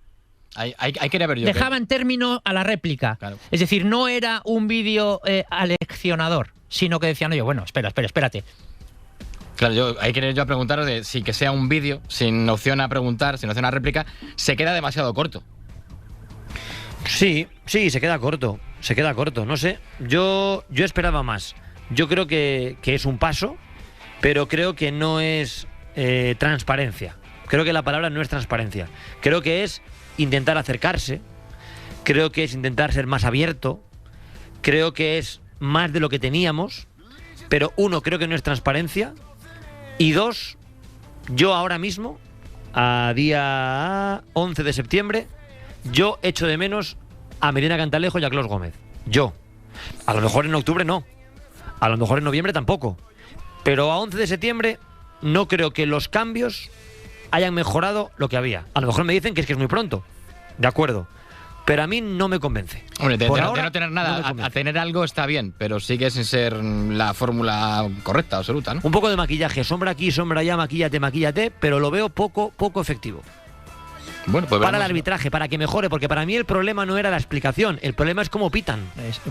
término a la réplica. Claro. Es decir, no era un vídeo aleccionador, sino que decían, oye, bueno, espérate. Claro, ahí quería yo preguntaros de si que sea un vídeo sin opción a preguntar, sin opción a réplica, se queda demasiado corto. Sí, se queda corto, no sé. Yo esperaba más. Yo creo que es un paso, pero creo que no es transparencia. Creo que la palabra no es transparencia. Creo que es intentar acercarse, creo que es intentar ser más abierto, creo que es más de lo que teníamos, pero 1, creo que no es transparencia, y 2, yo ahora mismo, a día 11 de septiembre, yo echo de menos a Medina Cantalejo y a Clos Gómez. Yo. A lo mejor en octubre no, a lo mejor en noviembre tampoco, pero a 11 de septiembre no creo que los cambios hayan mejorado lo que había. A lo mejor me dicen que es muy pronto, de acuerdo, pero a mí no me convence. Hombre, de ahora, no tener nada, no a tener algo está bien, pero sigue sin ser la fórmula correcta, absoluta, ¿no? Un poco de maquillaje, sombra aquí, sombra allá, maquíllate, pero lo veo poco efectivo. Bueno, pues para el arbitraje, para que mejore, porque para mí el problema no era la explicación, el problema es cómo pitan.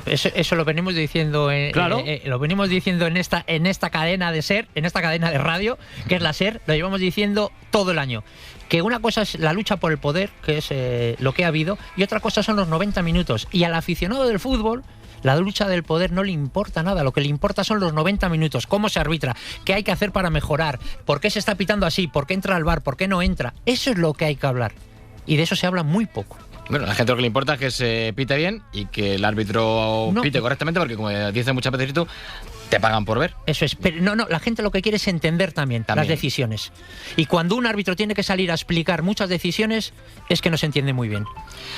Eso lo venimos diciendo, claro. Lo venimos diciendo en esta cadena de SER, en esta cadena de radio, que es la SER, lo llevamos diciendo todo el año. Que una cosa es la lucha por el poder, que es lo que ha habido, y otra cosa son los 90 minutos. Y al aficionado del fútbol, la lucha del poder no le importa nada, lo que le importa son los 90 minutos, cómo se arbitra, qué hay que hacer para mejorar, por qué se está pitando así, por qué entra al VAR, por qué no entra. Eso es lo que hay que hablar. Y de eso se habla muy poco. Bueno, a la gente lo que le importa es que se pite bien y que el árbitro pite correctamente, porque como dices muchas veces tú, te pagan por ver. Eso es, pero no, la gente lo que quiere es entender también las decisiones. Y cuando un árbitro tiene que salir a explicar muchas decisiones, es que no se entiende muy bien.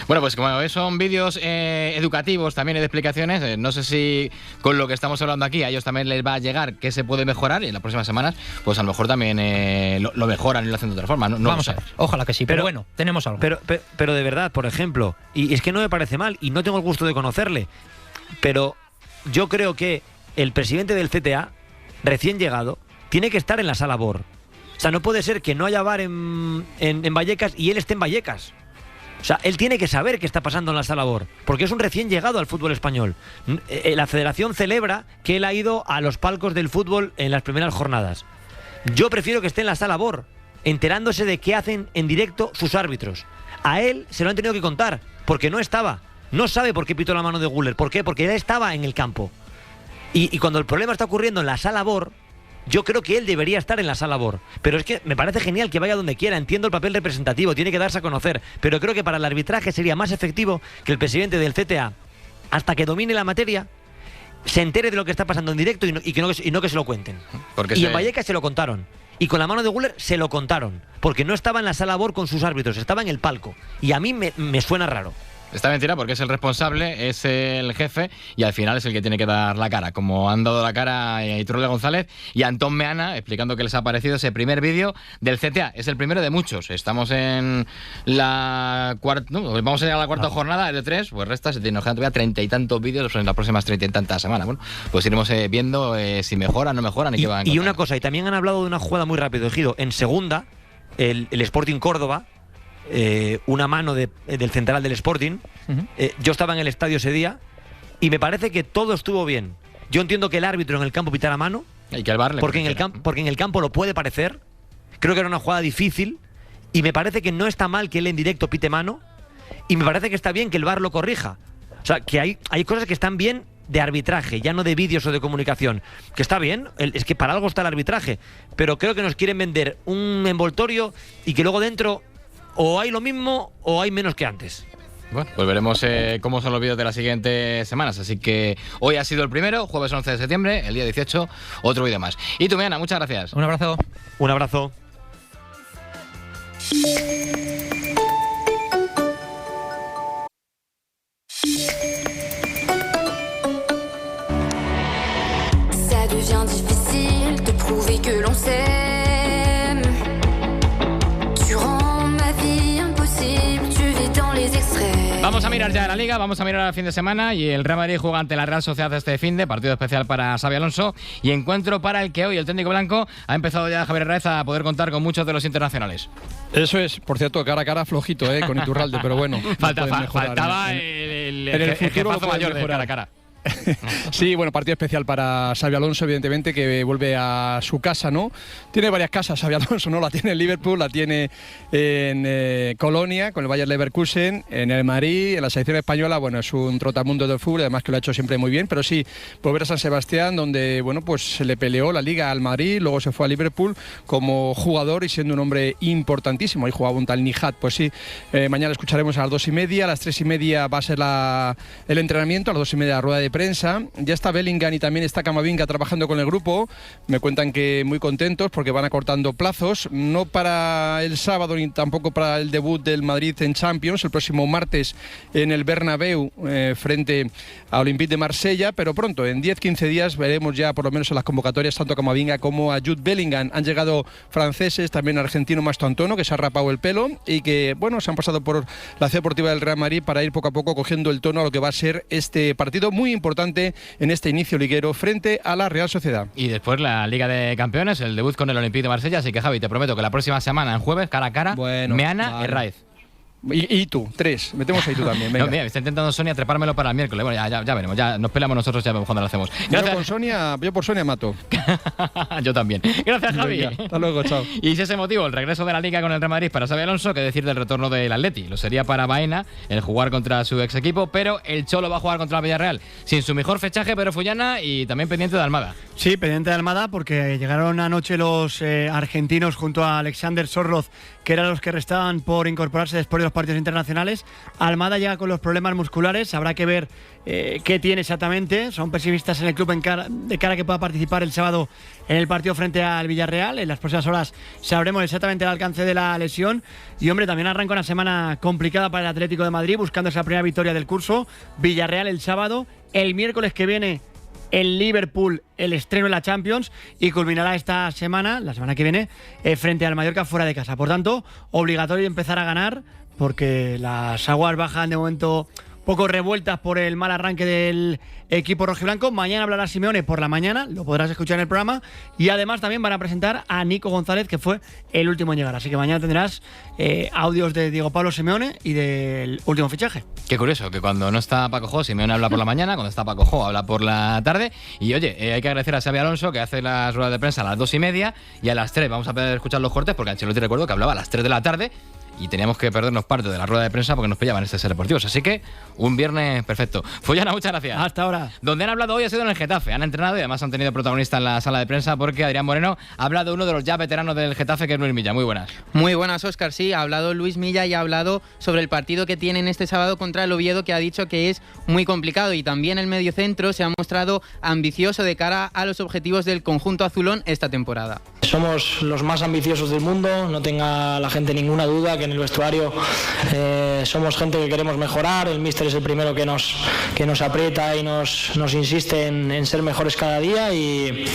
Bueno, pues como son vídeos educativos también y de explicaciones, no sé si con lo que estamos hablando aquí a ellos también les va a llegar qué se puede mejorar y en las próximas semanas pues a lo mejor también lo mejoran y lo hacen de otra forma. No Vamos a ver, ojalá que sí, pero bueno, tenemos algo. Pero de verdad, por ejemplo, y es que no me parece mal y no tengo el gusto de conocerle, pero yo creo que el presidente del CTA, recién llegado, tiene que estar en la sala BOR. O sea, no puede ser que no haya VAR en Vallecas y él esté en Vallecas. O sea, él tiene que saber qué está pasando en la sala BOR, porque es un recién llegado al fútbol español. La federación celebra que él ha ido a los palcos del fútbol en las primeras jornadas. Yo prefiero que esté en la sala BOR, enterándose de qué hacen en directo sus árbitros. A él se lo han tenido que contar, porque no estaba. No sabe por qué pitó la mano de Güler. ¿Por qué? Porque él estaba en el campo. Y cuando el problema está ocurriendo en la sala BOR, yo creo que él debería estar en la sala BOR. Pero es que me parece genial que vaya donde quiera. Entiendo el papel representativo, tiene que darse a conocer. Pero creo que para el arbitraje sería más efectivo que el presidente del CTA, hasta que domine la materia, se entere de lo que está pasando en directo y no que se lo cuenten. En Vallecas se lo contaron. Y con la mano de Güler se lo contaron. Porque no estaba en la sala BOR con sus árbitros, estaba en el palco. Y a mí me suena raro. Está mentira porque es el responsable, es el jefe y al final es el que tiene que dar la cara, como han dado la cara Iturralde González y Antón Meana explicando que les ha parecido ese primer vídeo del CTA. Es el primero de muchos. Estamos en la cuarta, vamos a ir a la cuarta jornada de 3, pues resta, se nos quedan todavía 30 y tantos vídeos en las próximas 30 y tantas semanas. Bueno, pues iremos viendo si mejoran, no mejoran y qué van a encontrar. Y una cosa, y también han hablado de una jugada muy rápido, Ejido. En segunda, el Sporting Córdoba, una mano del central del Sporting. Yo estaba en el estadio ese día y me parece que todo estuvo bien. Yo entiendo que el árbitro en el campo pitara mano, y que el VAR porque en el campo lo puede parecer. Creo que era una jugada difícil y me parece que no está mal que él en directo pite mano y me parece que está bien que el VAR lo corrija. O sea, que hay cosas que están bien de arbitraje, ya no de vídeos o de comunicación, que está bien, es que para algo está el arbitraje, pero creo que nos quieren vender un envoltorio y que luego dentro o hay lo mismo o hay menos que antes. Bueno, pues veremos cómo son los vídeos de las siguientes semanas. Así que hoy ha sido el primero, jueves 11 de septiembre, el día 18, otro vídeo más. Y tú, Meana, muchas gracias. Un abrazo. Un abrazo. Ça devient difficile de prouver que l'on s'aime. Tu rends ma vie impossible, tu vis dans les extrêmes. Vamos a mirar ya la Liga, vamos a mirar al fin de semana y el Real Madrid juega ante la Real Sociedad este finde, partido especial para Xabi Alonso y encuentro para el que hoy el técnico blanco ha empezado ya Javier Hernández a poder contar con muchos de los internacionales. Eso es, por cierto, cara a cara flojito con Iturralde, pero bueno. Faltaba el jefazo mayor de cara a cara. Sí, bueno, partido especial para Xabi Alonso, evidentemente, que vuelve a su casa, ¿no? Tiene varias casas Xabi Alonso, ¿no? La tiene en Liverpool, la tiene en Colonia, con el Bayer Leverkusen, en el Madrid, en la selección española. Bueno, es un trotamundo del fútbol, además que lo ha hecho siempre muy bien, pero sí, volver a San Sebastián, donde, bueno, pues se le peleó la Liga al Madrid, luego se fue a Liverpool como jugador y siendo un hombre importantísimo. Ahí jugaba un tal Nihat, pues sí. Mañana escucharemos a las 2:30, a las 3:30 va a ser el entrenamiento, a las 2:30 la rueda de prensa. Ya está Bellingham y también está Camavinga trabajando con el grupo. Me cuentan que muy contentos porque van acortando plazos, no para el sábado ni tampoco para el debut del Madrid en Champions, el próximo martes en el Bernabéu frente a Olympique de Marsella, pero pronto, en 10-15 días, veremos ya por lo menos en las convocatorias tanto a Camavinga como a Jude Bellingham. Han llegado franceses, también argentino Mastro Antono, que se ha rapado el pelo y que, bueno, se han pasado por la Ciudad Deportiva del Real Madrid para ir poco a poco cogiendo el tono a lo que va a ser este partido muy importante en este inicio liguero frente a la Real Sociedad. Y después la Liga de Campeones, el debut con el Olympique de Marsella, así que Javi, te prometo que la próxima semana, en jueves, cara a cara, Meana y Raiz. Y tú, 3. Metemos ahí tú también. Venga. No, mira, me está intentando Sonia trepármelo para el miércoles. Bueno, ya veremos. Ya nos pelamos nosotros, ya vemos cuando lo hacemos. Gracias. Yo por Sonia mato. Yo también. Gracias, Javi. Venga, hasta luego, chao. Y si ese motivo, el regreso de la Liga con el Real Madrid para Xabi Alonso, que decir del retorno del Atleti. Lo sería para Baena el jugar contra su ex equipo, pero el Cholo va a jugar contra el Villarreal sin su mejor fichaje, pero Fullana, y también pendiente de Almada. Sí, pendiente de Almada, porque llegaron anoche los argentinos junto a Alexander Sorloz, que eran los que restaban por incorporarse después de los partidos internacionales. Almada llega con los problemas musculares, habrá que ver qué tiene exactamente. Son pesimistas en el club de cara a que pueda participar el sábado en el partido frente al Villarreal. En las próximas horas sabremos exactamente el alcance de la lesión. Y hombre, también arranca una semana complicada para el Atlético de Madrid, buscando esa primera victoria del curso. Villarreal el sábado, el miércoles que viene el Liverpool, el estreno en la Champions, y culminará esta semana, la semana que viene, frente al Mallorca fuera de casa. Por tanto, obligatorio empezar a ganar, porque las aguas bajan de momento poco revueltas por el mal arranque del equipo rojiblanco. Mañana hablará Simeone por la mañana, lo podrás escuchar en el programa, y además también van a presentar a Nico González, que fue el último en llegar, así que mañana tendrás audios de Diego Pablo Simeone y del último fichaje. Qué curioso, que cuando no está Paco Jo, Simeone habla por la mañana, cuando está Paco Jo habla por la tarde, y oye, hay que agradecer a Xabi Alonso, que hace las ruedas de prensa a las 2:30, y a las 3 vamos a poder escuchar los cortes, porque Ancelotti recuerdo que hablaba a las 3 de la tarde, y teníamos que perdernos parte de la rueda de prensa porque nos pillaban este Ser Deportivos. Así que un viernes perfecto. Fullana, muchas gracias. Hasta ahora. Donde han hablado hoy ha sido en el Getafe. Han entrenado y además han tenido protagonista en la sala de prensa, porque Adrián Moreno ha hablado de uno de los ya veteranos del Getafe, que es Luis Milla. Muy buenas. Muy buenas, Óscar. Sí, ha hablado Luis Milla y ha hablado sobre el partido que tienen este sábado contra el Oviedo, que ha dicho que es muy complicado. Y también el mediocentro se ha mostrado ambicioso de cara a los objetivos del conjunto azulón esta temporada. Somos los más ambiciosos del mundo, no tenga la gente ninguna duda que en el vestuario somos gente que queremos mejorar. El míster es el primero que nos aprieta y nos insiste en ser mejores cada día, y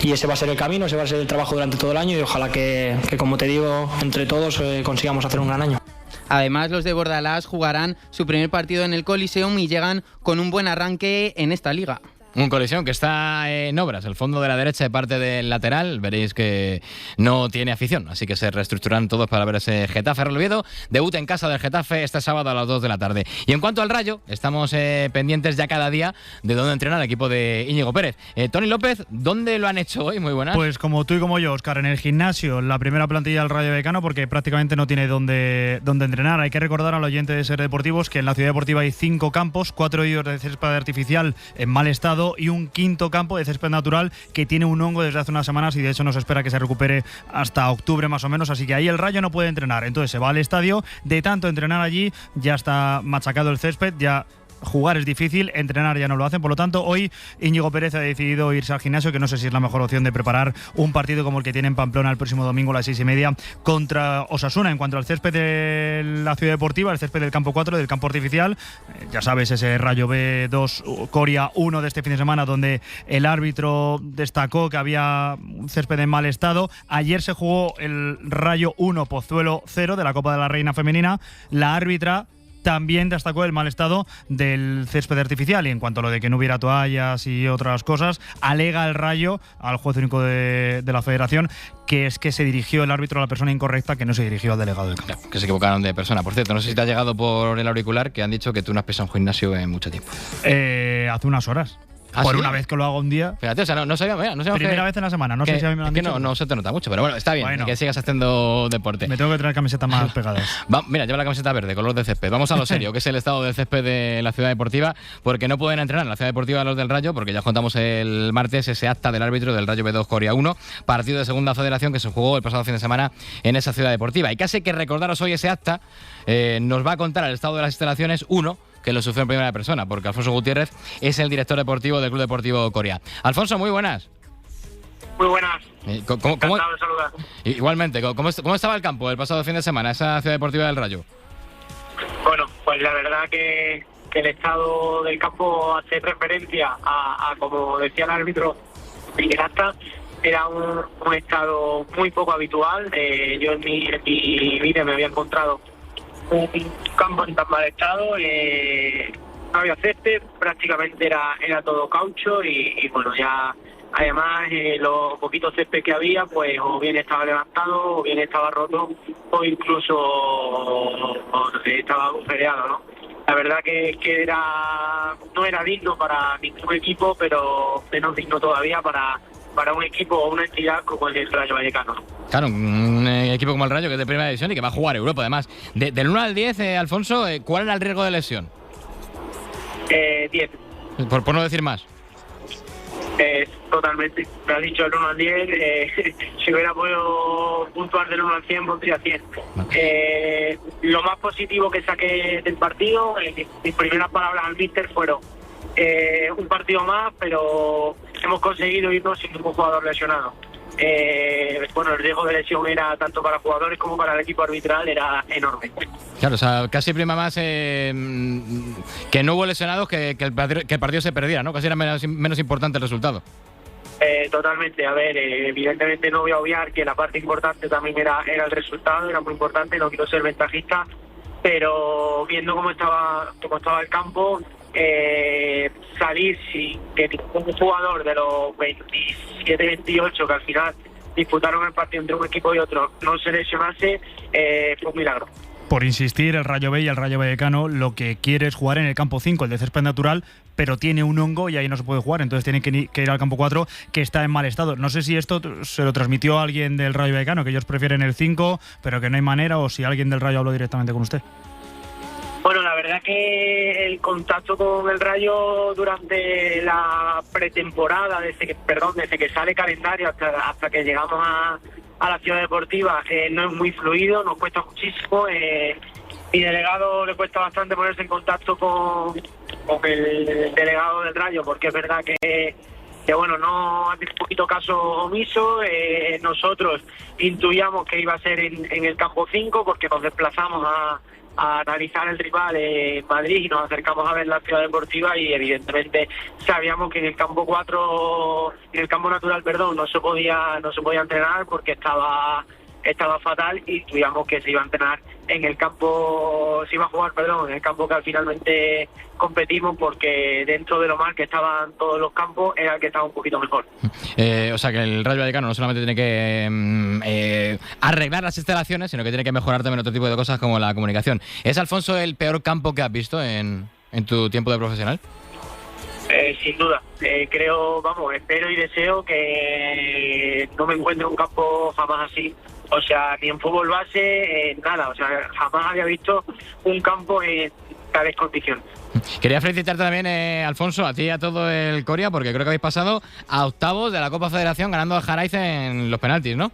ese va a ser el camino, ese va a ser el trabajo durante todo el año, y ojalá que como te digo, entre todos consigamos hacer un gran año. Además, los de Bordalás jugarán su primer partido en el Coliseum y llegan con un buen arranque en esta liga. Un Coliseum que está en obras, el fondo de la derecha de parte del lateral, veréis que no tiene afición, así que se reestructuran todos para ver ese Getafe Real Oviedo. Debut en casa del Getafe este sábado a las 2 de la tarde. Y en cuanto al Rayo, estamos pendientes ya cada día de dónde entrenar el equipo de Íñigo Pérez. Tony López, ¿dónde lo han hecho hoy? Muy buenas. Pues como tú y como yo, Óscar, en el gimnasio, la primera plantilla del Rayo Vallecano, porque prácticamente no tiene dónde entrenar. Hay que recordar al oyente de Ser Deportivos que en la Ciudad Deportiva hay 5 campos, 4 de ellos de césped artificial en mal estado, y un quinto campo de césped natural que tiene un hongo desde hace unas semanas, y de hecho no se espera que se recupere hasta octubre más o menos, así que ahí el Rayo no puede entrenar. Entonces se va al estadio, de tanto entrenar allí ya está machacado el césped, ya jugar es difícil, entrenar ya no lo hacen. Por lo tanto, hoy Íñigo Pérez ha decidido irse al gimnasio, que no sé si es la mejor opción de preparar un partido como el que tiene en Pamplona el próximo domingo a las 6:30 contra Osasuna. En cuanto al césped de la Ciudad Deportiva, el césped del campo 4, del campo artificial, ya sabes, ese Rayo B2 Coria 1 de este fin de semana, donde el árbitro destacó que había un césped en mal estado. Ayer se jugó el Rayo 1 Pozuelo 0 de la Copa de la Reina Femenina. La árbitra también destacó el mal estado del césped artificial, y en cuanto a lo de que no hubiera toallas y otras cosas, alega el Rayo al juez único de la Federación que es que se dirigió el árbitro a la persona incorrecta, que no se dirigió al delegado del campo. Que se equivocaron de persona. Por cierto, no sé si te ha llegado por el auricular que han dicho que tú no has pisado un gimnasio en mucho tiempo. Hace unas horas. Por una vez que lo hago un día. Fíjate, o sea, no sabía. Primera vez en la semana, no sé si a mí me lo han dicho. No se te nota mucho, pero bueno, está bien, que sigas haciendo deporte. Me tengo que traer camisetas más pegadas. Mira, lleva la camiseta verde, color de césped. Vamos a lo serio, que es el estado del césped de la Ciudad Deportiva, porque no pueden entrenar en la Ciudad Deportiva los del Rayo, porque ya contamos el martes ese acta del árbitro del Rayo B2 Coria 1, partido de segunda federación que se jugó el pasado fin de semana en esa Ciudad Deportiva. Y casi hay que recordaros hoy ese acta, nos va a contar el estado de las instalaciones uno que lo sufrió en primera persona, porque Alfonso Gutiérrez es el director deportivo del Club Deportivo Coria. Alfonso, muy buenas. Muy buenas. ¿Cómo, Encantado de saludar. Igualmente, ¿cómo estaba el campo el pasado fin de semana, esa Ciudad Deportiva del Rayo? Bueno, pues la verdad que el estado del campo hace referencia a como decía el árbitro Miguel Asta, era un estado muy poco habitual. Yo en mi vida me había encontrado un campo en tan mal estado. No había césped, prácticamente era todo caucho y bueno, ya además los poquitos césped que había, pues o bien estaba levantado, o bien estaba roto, o incluso estaba agujereado, ¿no? La verdad que no era digno para ningún equipo, pero menos digno todavía para un equipo o una entidad como el Rayo Vallecano. Claro, un equipo como el Rayo, que es de primera división y que va a jugar Europa, además. Del 1 al 10, Alfonso, ¿cuál era el riesgo de lesión? 10. Por no decir más. Totalmente. Me has dicho el 1 al 10. Si hubiera podido puntuar del 1 al 100, pondría 100. Lo más positivo que saqué del partido, mis primeras palabras al míster fueron un partido más, pero hemos conseguido irnos sin ningún jugador lesionado. Bueno, el riesgo de lesión era tanto para jugadores como para el equipo arbitral, era enorme. Claro, o sea, casi prima más que no hubo lesionados que el partido se perdiera, ¿no? Casi era menos importante el resultado. Totalmente. A ver, evidentemente no voy a obviar que la parte importante también era el resultado, era muy importante, no quiero ser ventajista, pero viendo cómo estaba el campo, salir sin que ningún jugador de los 27-28 que al final disputaron el partido entre un equipo y otro no se lesionase, fue un milagro. Por insistir, el Rayo B y el Rayo Vallecano lo que quiere es jugar en el campo 5, el de césped natural, pero tiene un hongo y ahí no se puede jugar, entonces tienen que ir al campo 4, que está en mal estado. No sé si esto se lo transmitió a alguien del Rayo Vallecano, que ellos prefieren el 5, pero que no hay manera, o si alguien del Rayo habló directamente con usted. Bueno, la verdad que el contacto con el Rayo durante la pretemporada, desde que sale calendario hasta que llegamos a la ciudad deportiva, no es muy fluido, nos cuesta muchísimo. Mi delegado le cuesta bastante ponerse en contacto con el delegado del Rayo, porque es verdad que bueno, no hace un poquito caso omiso. Nosotros intuíamos que iba a ser en el campo 5, porque nos desplazamos a analizar el rival en Madrid y nos acercamos a ver la ciudad deportiva, y evidentemente sabíamos que en el campo 4, en el campo natural, no se podía entrenar porque estaba fatal, y intuíamos que se iba a entrenar en el campo, se iba a jugar, en el campo que finalmente competimos, porque dentro de lo mal que estaban todos los campos era el que estaba un poquito mejor. O sea que el Rayo Vallecano no solamente tiene que arreglar las instalaciones, sino que tiene que mejorar también otro tipo de cosas como la comunicación. ¿Es, Alfonso, el peor campo que has visto en tu tiempo de profesional? Sin duda. Espero y deseo que no me encuentre un campo jamás así. O sea, ni en fútbol base, nada. O sea, jamás había visto un campo en tales condiciones. Quería felicitarte también, Alfonso, a ti y a todo el Coria, porque creo que habéis pasado a octavos de la Copa Federación ganando al Jaraiz en los penaltis, ¿no?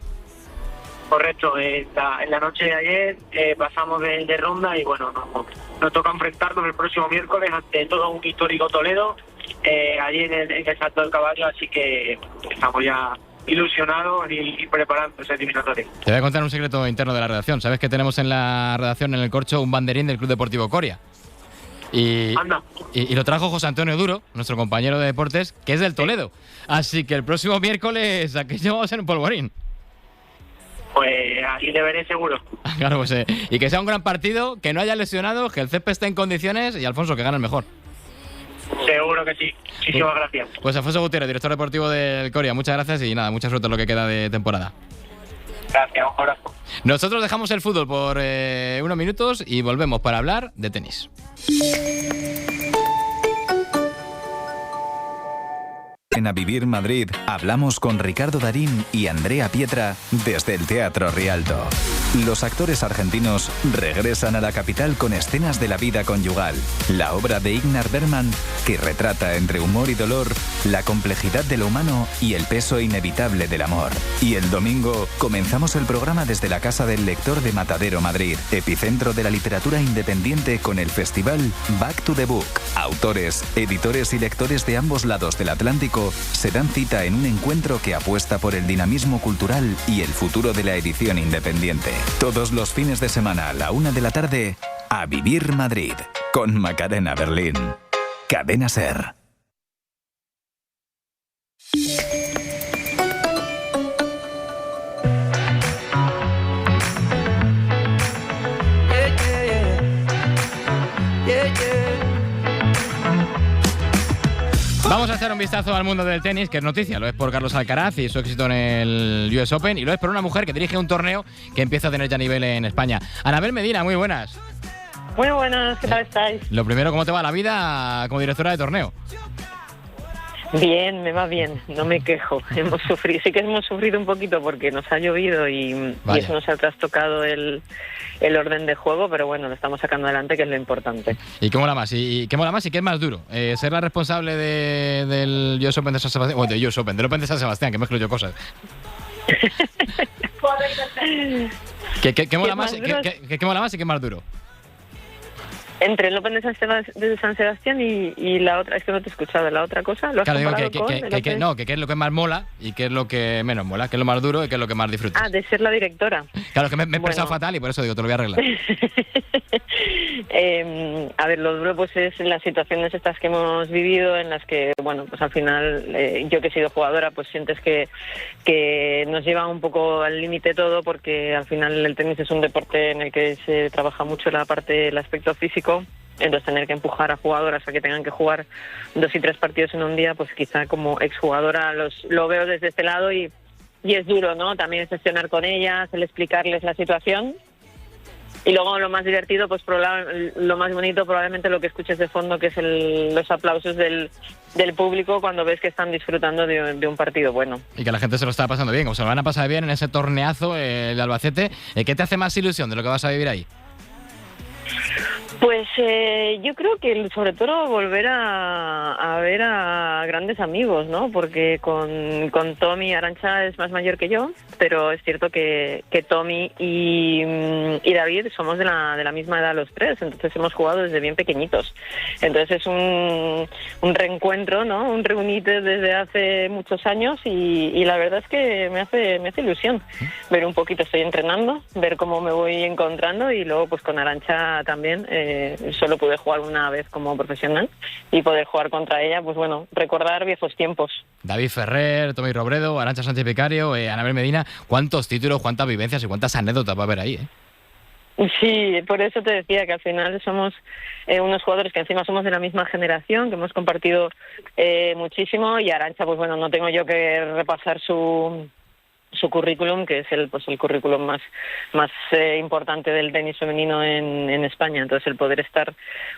Correcto. En la noche de ayer pasamos de ronda y bueno, nos toca enfrentarnos el próximo miércoles ante todo un histórico Toledo, allí en el Salto del Caballo, así que estamos ya ilusionados y preparando ese eliminatorio. Te voy a contar un secreto interno de la redacción. ¿Sabes que tenemos en la redacción, en el corcho, un banderín del Club Deportivo Coria? Y lo trajo José Antonio Duro, nuestro compañero de deportes, que es del Toledo. Así que el próximo miércoles aquello va a ser un polvorín. Pues aquí te veré seguro. Claro, pues y que sea un gran partido, que no haya lesionados, que el césped esté en condiciones y Alfonso, que gane el mejor. Seguro que sí. Muchísimas gracias. Pues Alfonso Gutiérrez, director deportivo del Coria, muchas gracias y nada, mucha suerte en lo que queda de temporada. Gracias, un abrazo. Nosotros dejamos el fútbol por unos minutos y volvemos para hablar de tenis. En A Vivir Madrid hablamos con Ricardo Darín y Andrea Pietra desde el Teatro Rialto. Los actores argentinos regresan a la capital con escenas de la vida conyugal, la obra de Ingmar Bergman que retrata entre humor y dolor la complejidad de lo humano y el peso inevitable del amor. Y el domingo comenzamos el programa desde la Casa del Lector de Matadero, Madrid, epicentro de la literatura independiente, con el festival Back to the Book. Autores, editores y lectores de ambos lados del Atlántico se dan cita en un encuentro que apuesta por el dinamismo cultural y el futuro de la edición independiente. Todos los fines de semana a la 1 de la tarde, A Vivir Madrid, con Macarena Berlín. Cadena SER. Vamos a echar un vistazo al mundo del tenis, que es noticia. Lo es por Carlos Alcaraz y su éxito en el US Open, y lo es por una mujer que dirige un torneo que empieza a tener ya nivel en España. Anabel Medina, muy buenas. Muy buenas, ¿qué tal estáis? Lo primero, ¿cómo te va la vida como directora de torneo? Bien, me va bien, no me quejo. Sí que hemos sufrido un poquito porque nos ha llovido y eso nos ha trastocado el orden de juego, pero bueno, lo estamos sacando adelante, que es lo importante. ¿Y qué mola más? ¿Y qué mola más y qué es más duro? ¿Ser la responsable del US Open de San Sebastián? Bueno, del US Open, del Open de San Sebastián, que mezclo yo cosas. ¿Qué mola más? ¿Qué mola más y qué es más duro? Entre el Open de San Sebastián y la otra, es que no te he escuchado, la otra cosa. ¿Lo has claro, digo comparado qué es lo que más mola y qué es lo que menos mola, qué es lo más duro y qué es lo que más disfrutas. Ah, de ser la directora. Claro, que me he expresado fatal y por eso digo, te lo voy a arreglar. A ver, lo duro pues es las situaciones estas que hemos vivido, en las que, bueno, pues al final, yo que he sido jugadora, pues sientes que nos lleva un poco al límite todo, porque al final el tenis es un deporte en el que se trabaja mucho el aspecto físico. Entonces tener que empujar a jugadoras a que tengan que jugar 2 y 3 partidos en un día, pues quizá como exjugadora lo veo desde este lado y es duro, ¿no? También gestionar con ellas, el explicarles la situación. Y luego lo más divertido, pues lo más bonito, probablemente lo que escuches de fondo, que es los aplausos del público cuando ves que están disfrutando de un partido bueno. Y que la gente se lo está pasando bien, o se lo van a pasar bien en ese torneazo de Albacete. ¿Qué te hace más ilusión de lo que vas a vivir ahí? Pues yo creo que sobre todo volver a ver a grandes amigos, ¿no? Porque con Tommy, Arantxa es más mayor que yo, pero es cierto que Tommy y David somos de la misma edad los tres, entonces hemos jugado desde bien pequeñitos. Entonces es un reencuentro, ¿no? Un reunite desde hace muchos años y la verdad es que me hace ilusión ver un poquito, estoy entrenando, ver cómo me voy encontrando, y luego pues con Arantxa también. Solo pude jugar una vez como profesional y poder jugar contra ella, pues bueno, recordar viejos tiempos. David Ferrer, Tommy Robredo, Arantxa Sánchez Vicario, Anabel Medina, ¿cuántos títulos, cuántas vivencias y cuántas anécdotas va a haber ahí? Sí, por eso te decía que al final somos unos jugadores que encima somos de la misma generación, que hemos compartido muchísimo, y Arantxa, pues bueno, no tengo yo que repasar su currículum, que es el currículum más importante del tenis femenino en España. Entonces el poder estar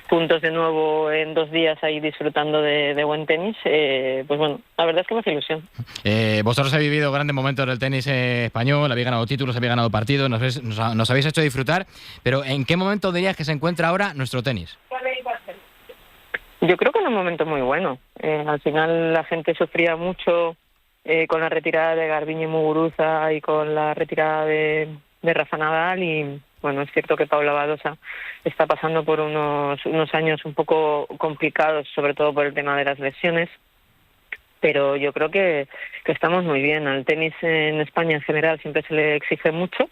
juntos de nuevo en 2 días ahí disfrutando de buen tenis, pues bueno, la verdad es que me hace ilusión. Vosotros habéis vivido grandes momentos del tenis español, habéis ganado títulos, habéis ganado partidos, nos habéis hecho disfrutar, pero ¿en qué momento dirías que se encuentra ahora nuestro tenis? Yo creo que en un momento muy bueno. Al final la gente sufría mucho con la retirada de Garbiñe Muguruza y con la retirada de Rafa Nadal, y bueno, es cierto que Paula Badosa está pasando por unos años un poco complicados, sobre todo por el tema de las lesiones, pero yo creo que estamos muy bien. Al tenis en España en general siempre se le exige mucho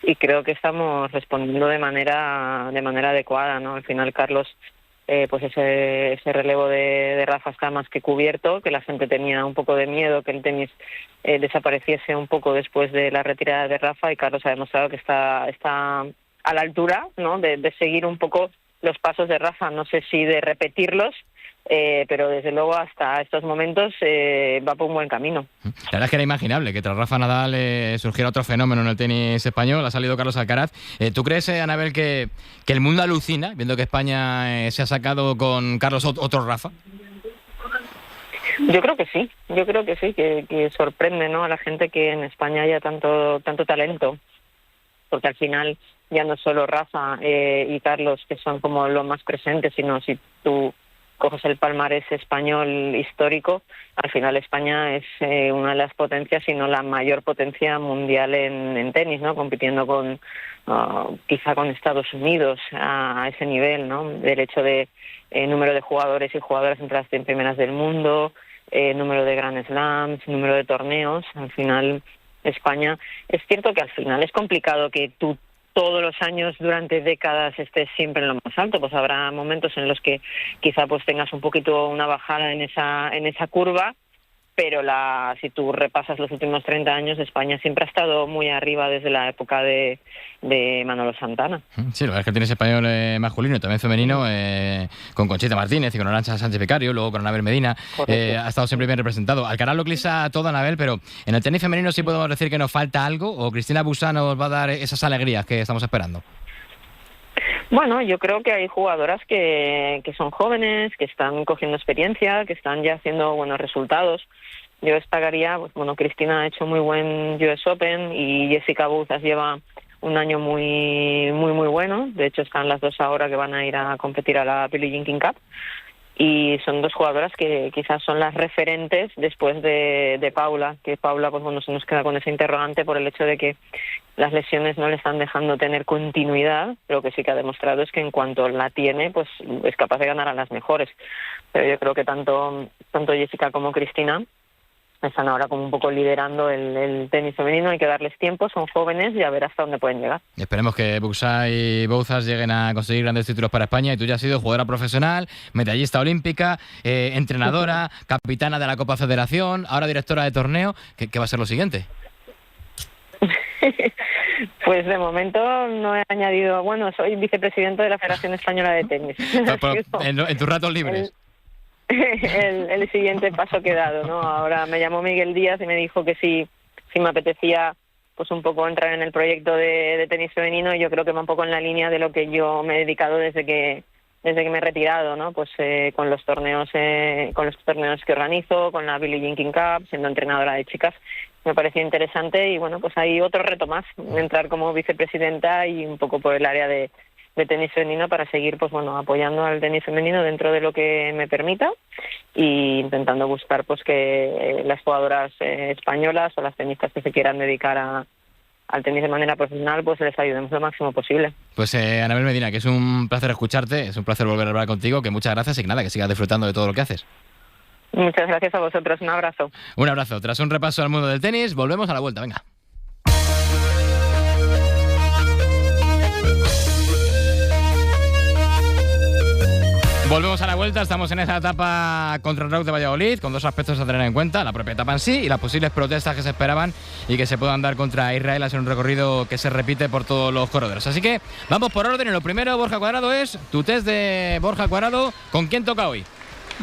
y creo que estamos respondiendo de manera adecuada, ¿no? Al final Carlos, pues ese relevo de Rafa está más que cubierto, que la gente tenía un poco de miedo que el tenis desapareciese un poco después de la retirada de Rafa, y Carlos ha demostrado que está a la altura, ¿no? de seguir un poco los pasos de Rafa, no sé si de repetirlos, pero desde luego hasta estos momentos va por un buen camino. La verdad es que era imaginable que tras Rafa Nadal surgiera otro fenómeno en el tenis español. Ha salido Carlos Alcaraz. ¿Tú crees, Anabel, que el mundo alucina viendo que España se ha sacado con Carlos otro Rafa? Yo creo que sí, que sorprende, ¿no?, a la gente que en España haya tanto talento, porque al final ya no solo Rafa y Carlos, que son como los más presentes, sino si tú coges el palmarés español histórico, al final España es una de las potencias, si no la mayor potencia mundial en tenis, ¿no?, compitiendo con quizá con Estados Unidos a ese nivel, ¿no?, del hecho de número de jugadores y jugadoras entre las 100 primeras del mundo, número de Grand Slams, número de torneos. Al final España, es cierto que al final es complicado que tú todos los años durante décadas estés siempre en lo más alto, pues habrá momentos en los que quizá pues tengas un poquito una bajada en esa curva, pero si tú repasas los últimos 30 años, España siempre ha estado muy arriba desde la época de Manolo Santana. Sí, la verdad es que tienes español masculino y también femenino, con Conchita Martínez y con Arantxa Sánchez Vicario, luego con Anabel Medina, ha estado siempre bien representado. Alcaraz lo clisa todo, Anabel, pero en el tenis femenino sí podemos decir que nos falta algo, o Cristina Busa nos va a dar esas alegrías que estamos esperando. Bueno, yo creo que hay jugadoras que son jóvenes, que están cogiendo experiencia, que están ya haciendo buenos resultados. Yo destacaría, pues bueno, Cristina ha hecho muy buen US Open y Jessica Bouzas lleva un año muy bueno. De hecho, están las dos ahora que van a ir a competir a la Billie Jean King Cup. Y son dos jugadoras que quizás son las referentes después de Paula, que Paula, pues bueno, se nos queda con ese interrogante por el hecho de que las lesiones no le están dejando tener continuidad, pero que sí que ha demostrado es que en cuanto la tiene, pues es capaz de ganar a las mejores. Pero yo creo que tanto Jessica como Cristina están ahora como un poco liderando el tenis femenino. Hay que darles tiempo, son jóvenes y a ver hasta dónde pueden llegar. Esperemos que Busa y Bouzas lleguen a conseguir grandes títulos para España. Y tú ya has sido jugadora profesional, medallista olímpica, entrenadora, capitana de la Copa Federación, ahora directora de torneo. ¿Qué va a ser lo siguiente? Pues de momento no he añadido... Bueno, soy vicepresidenta de la Federación Española de Tenis. En tus ratos libres. El siguiente paso que he dado, ¿no? Ahora me llamó Miguel Díaz y me dijo que si me apetecía pues un poco entrar en el proyecto de tenis femenino, y yo creo que va un poco en la línea de lo que yo me he dedicado desde que me he retirado, ¿no? Pues con los torneos que organizo, con la Billie Jean King Cup, siendo entrenadora de chicas, me pareció interesante. Y bueno, pues hay otro reto más, entrar como vicepresidenta y un poco por el área de tenis femenino para seguir, pues bueno, apoyando al tenis femenino dentro de lo que me permita, y intentando buscar pues que las jugadoras españolas o las tenistas que se quieran dedicar al tenis de manera profesional, pues les ayudemos lo máximo posible. Pues Anabel Medina, que es un placer escucharte, es un placer volver a hablar contigo, que muchas gracias y que nada, que sigas disfrutando de todo lo que haces. Muchas gracias a vosotros, un abrazo. Un abrazo. Tras un repaso al mundo del tenis, volvemos a la vuelta, venga. Volvemos a la vuelta, estamos en esa etapa contra el Raúd de Valladolid, con dos aspectos a tener en cuenta, la propia etapa en sí y las posibles protestas que se esperaban y que se puedan dar contra Israel, a ser un recorrido que se repite por todos los corredores. Así que vamos por orden, y lo primero, Borja Cuadrado, es tu test de Borja Cuadrado. ¿Con quién toca hoy?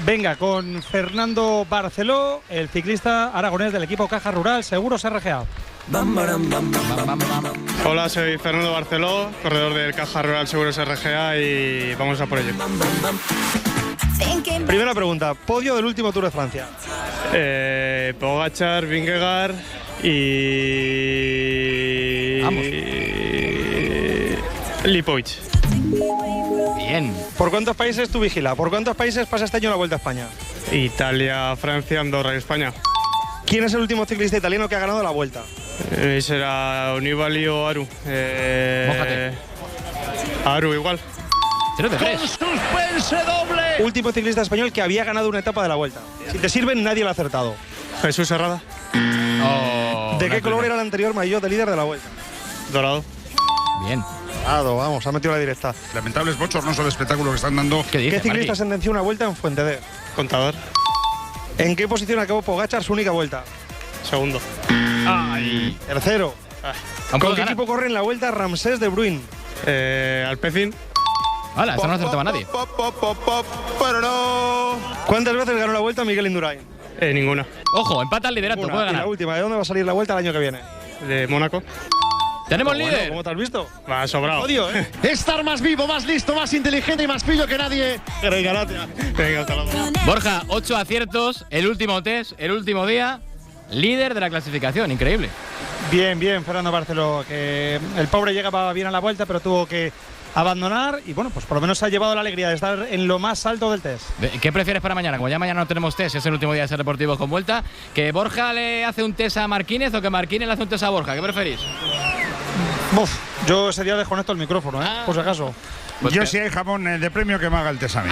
Venga, con Fernando Barceló, el ciclista aragonés del equipo Caja Rural Seguros RGA. Hola, soy Fernando Barceló, corredor del Caja Rural Seguros RGA, y vamos a por ello. Primera pregunta, podio del último Tour de Francia. Pogačar, Vingegaard y... Lipovic. Bien. ¿Por cuántos países tú vigilas? ¿Por cuántos países pasa este año la Vuelta a España? Italia, Francia, Andorra y España. ¿Quién es el último ciclista italiano que ha ganado la Vuelta? Será Nibali o Aru. Mójate. Aru igual. 0 de 3. ¡Suspense doble! Último ciclista español que había ganado una etapa de la Vuelta. Si te sirven, nadie lo ha acertado. Jesús Herrada. ¿De qué color era el anterior maillot de líder de la Vuelta? Dorado. Bien. Dorado, vamos, ha metido la directa. Lamentables bochornoso el espectáculo que están dando. ¿Qué ciclista sentenció una Vuelta en Fuenteder? Contador. ¿En qué posición acabó Pogačar su única Vuelta? Segundo. ¡Ay! Tercero. ¿Con qué equipo corre en la Vuelta Ramsés de Bruin? Alpecin. ¡Hala! Esta no acertaba nadie. ¿Cuántas veces ganó la Vuelta Miguel Indurain? Ninguna. Ojo, empata el liderato, puede ganar. Y la última, ¿de dónde va a salir la Vuelta el año que viene? De Mónaco. ¡Tenemos Bueno, líder! ¿Cómo te has visto? Me ha sobrado. Odio, ¿eh? Estar más vivo, más listo, más inteligente y más pillo que nadie. Venga, hasta luego. Borja, 8 aciertos, el último test, el último día, líder de la clasificación, increíble. Bien, Fernando Barceló, que el pobre llegaba bien a la vuelta, pero tuvo que abandonar y bueno, pues por lo menos se ha llevado la alegría de estar en lo más alto del test. ¿Qué prefieres para mañana? Como ya mañana no tenemos test, es el último día de Ser Deportivos con Vuelta, ¿que Borja le hace un test a Marquínez o que Marquínez le hace un test a Borja? ¿Qué preferís? Yo ese día desconecto el micrófono, por si acaso. Pues yo si hay jamón de premio que me haga el test a mí.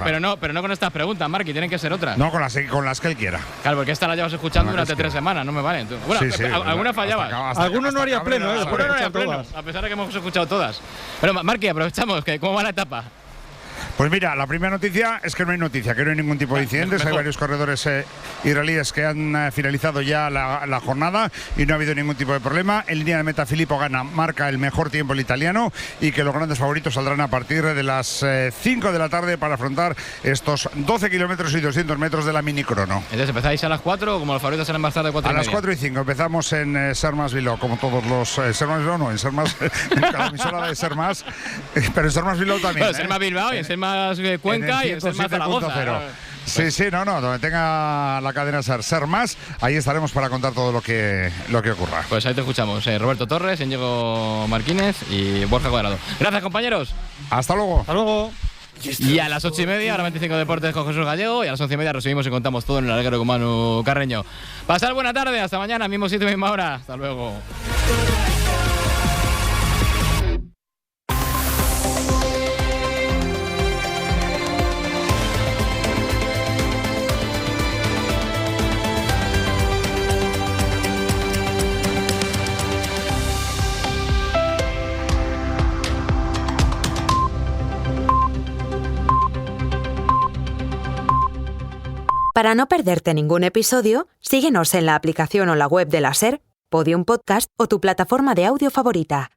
Pero no con estas preguntas, Marqui, tienen que ser otras. No, con las que él quiera. Claro, porque esta la llevas escuchando durante 3 semanas, no me vale. Bueno, sí, alguna fallabas. Algunos no haría pleno, Algunos no haría pleno, a pesar de que hemos escuchado todas. Pero Marqui, aprovechamos, ¿cómo va la etapa? Pues mira, la primera noticia es que no hay noticia, que no hay ningún tipo de incidentes. Hay varios corredores israelíes que han finalizado ya la jornada y no ha habido ningún tipo de problema. En línea de meta, Filippo Ganna marca el mejor tiempo el italiano y que los grandes favoritos saldrán a partir de las 5 de la tarde para afrontar estos 12 kilómetros y 200 metros de la mini crono. Entonces, ¿empezáis a las 4 o como los favoritos serán más tarde 4 y media? A las 4 y 5 empezamos en Sermas-Bilbao, como todos los Sermas-Bilbao, no, en Sermas, en cada emisora de Sermas, pero en Sermas-Bilbao también. Bueno, Sermas-Bilbao y en Sermas Cuenca y en Sermas Zaragoza. Sí, no, donde tenga la cadena Ser Más, ahí estaremos para contar todo lo que ocurra. Pues ahí te escuchamos, Roberto Torres, Íñigo Marquínez y Borja Cuadrado. Gracias, compañeros. Hasta luego. Hasta luego. Y a las 8:30, ahora 25 Deportes con Jesús Gallego, y a las 11:30 recibimos y contamos todo en el Alegro con Manu Carreño. Pasar buena tarde, hasta mañana, mismo sitio, misma hora. Hasta luego. Para no perderte ningún episodio, síguenos en la aplicación o la web de la SER, Podium Podcast o tu plataforma de audio favorita.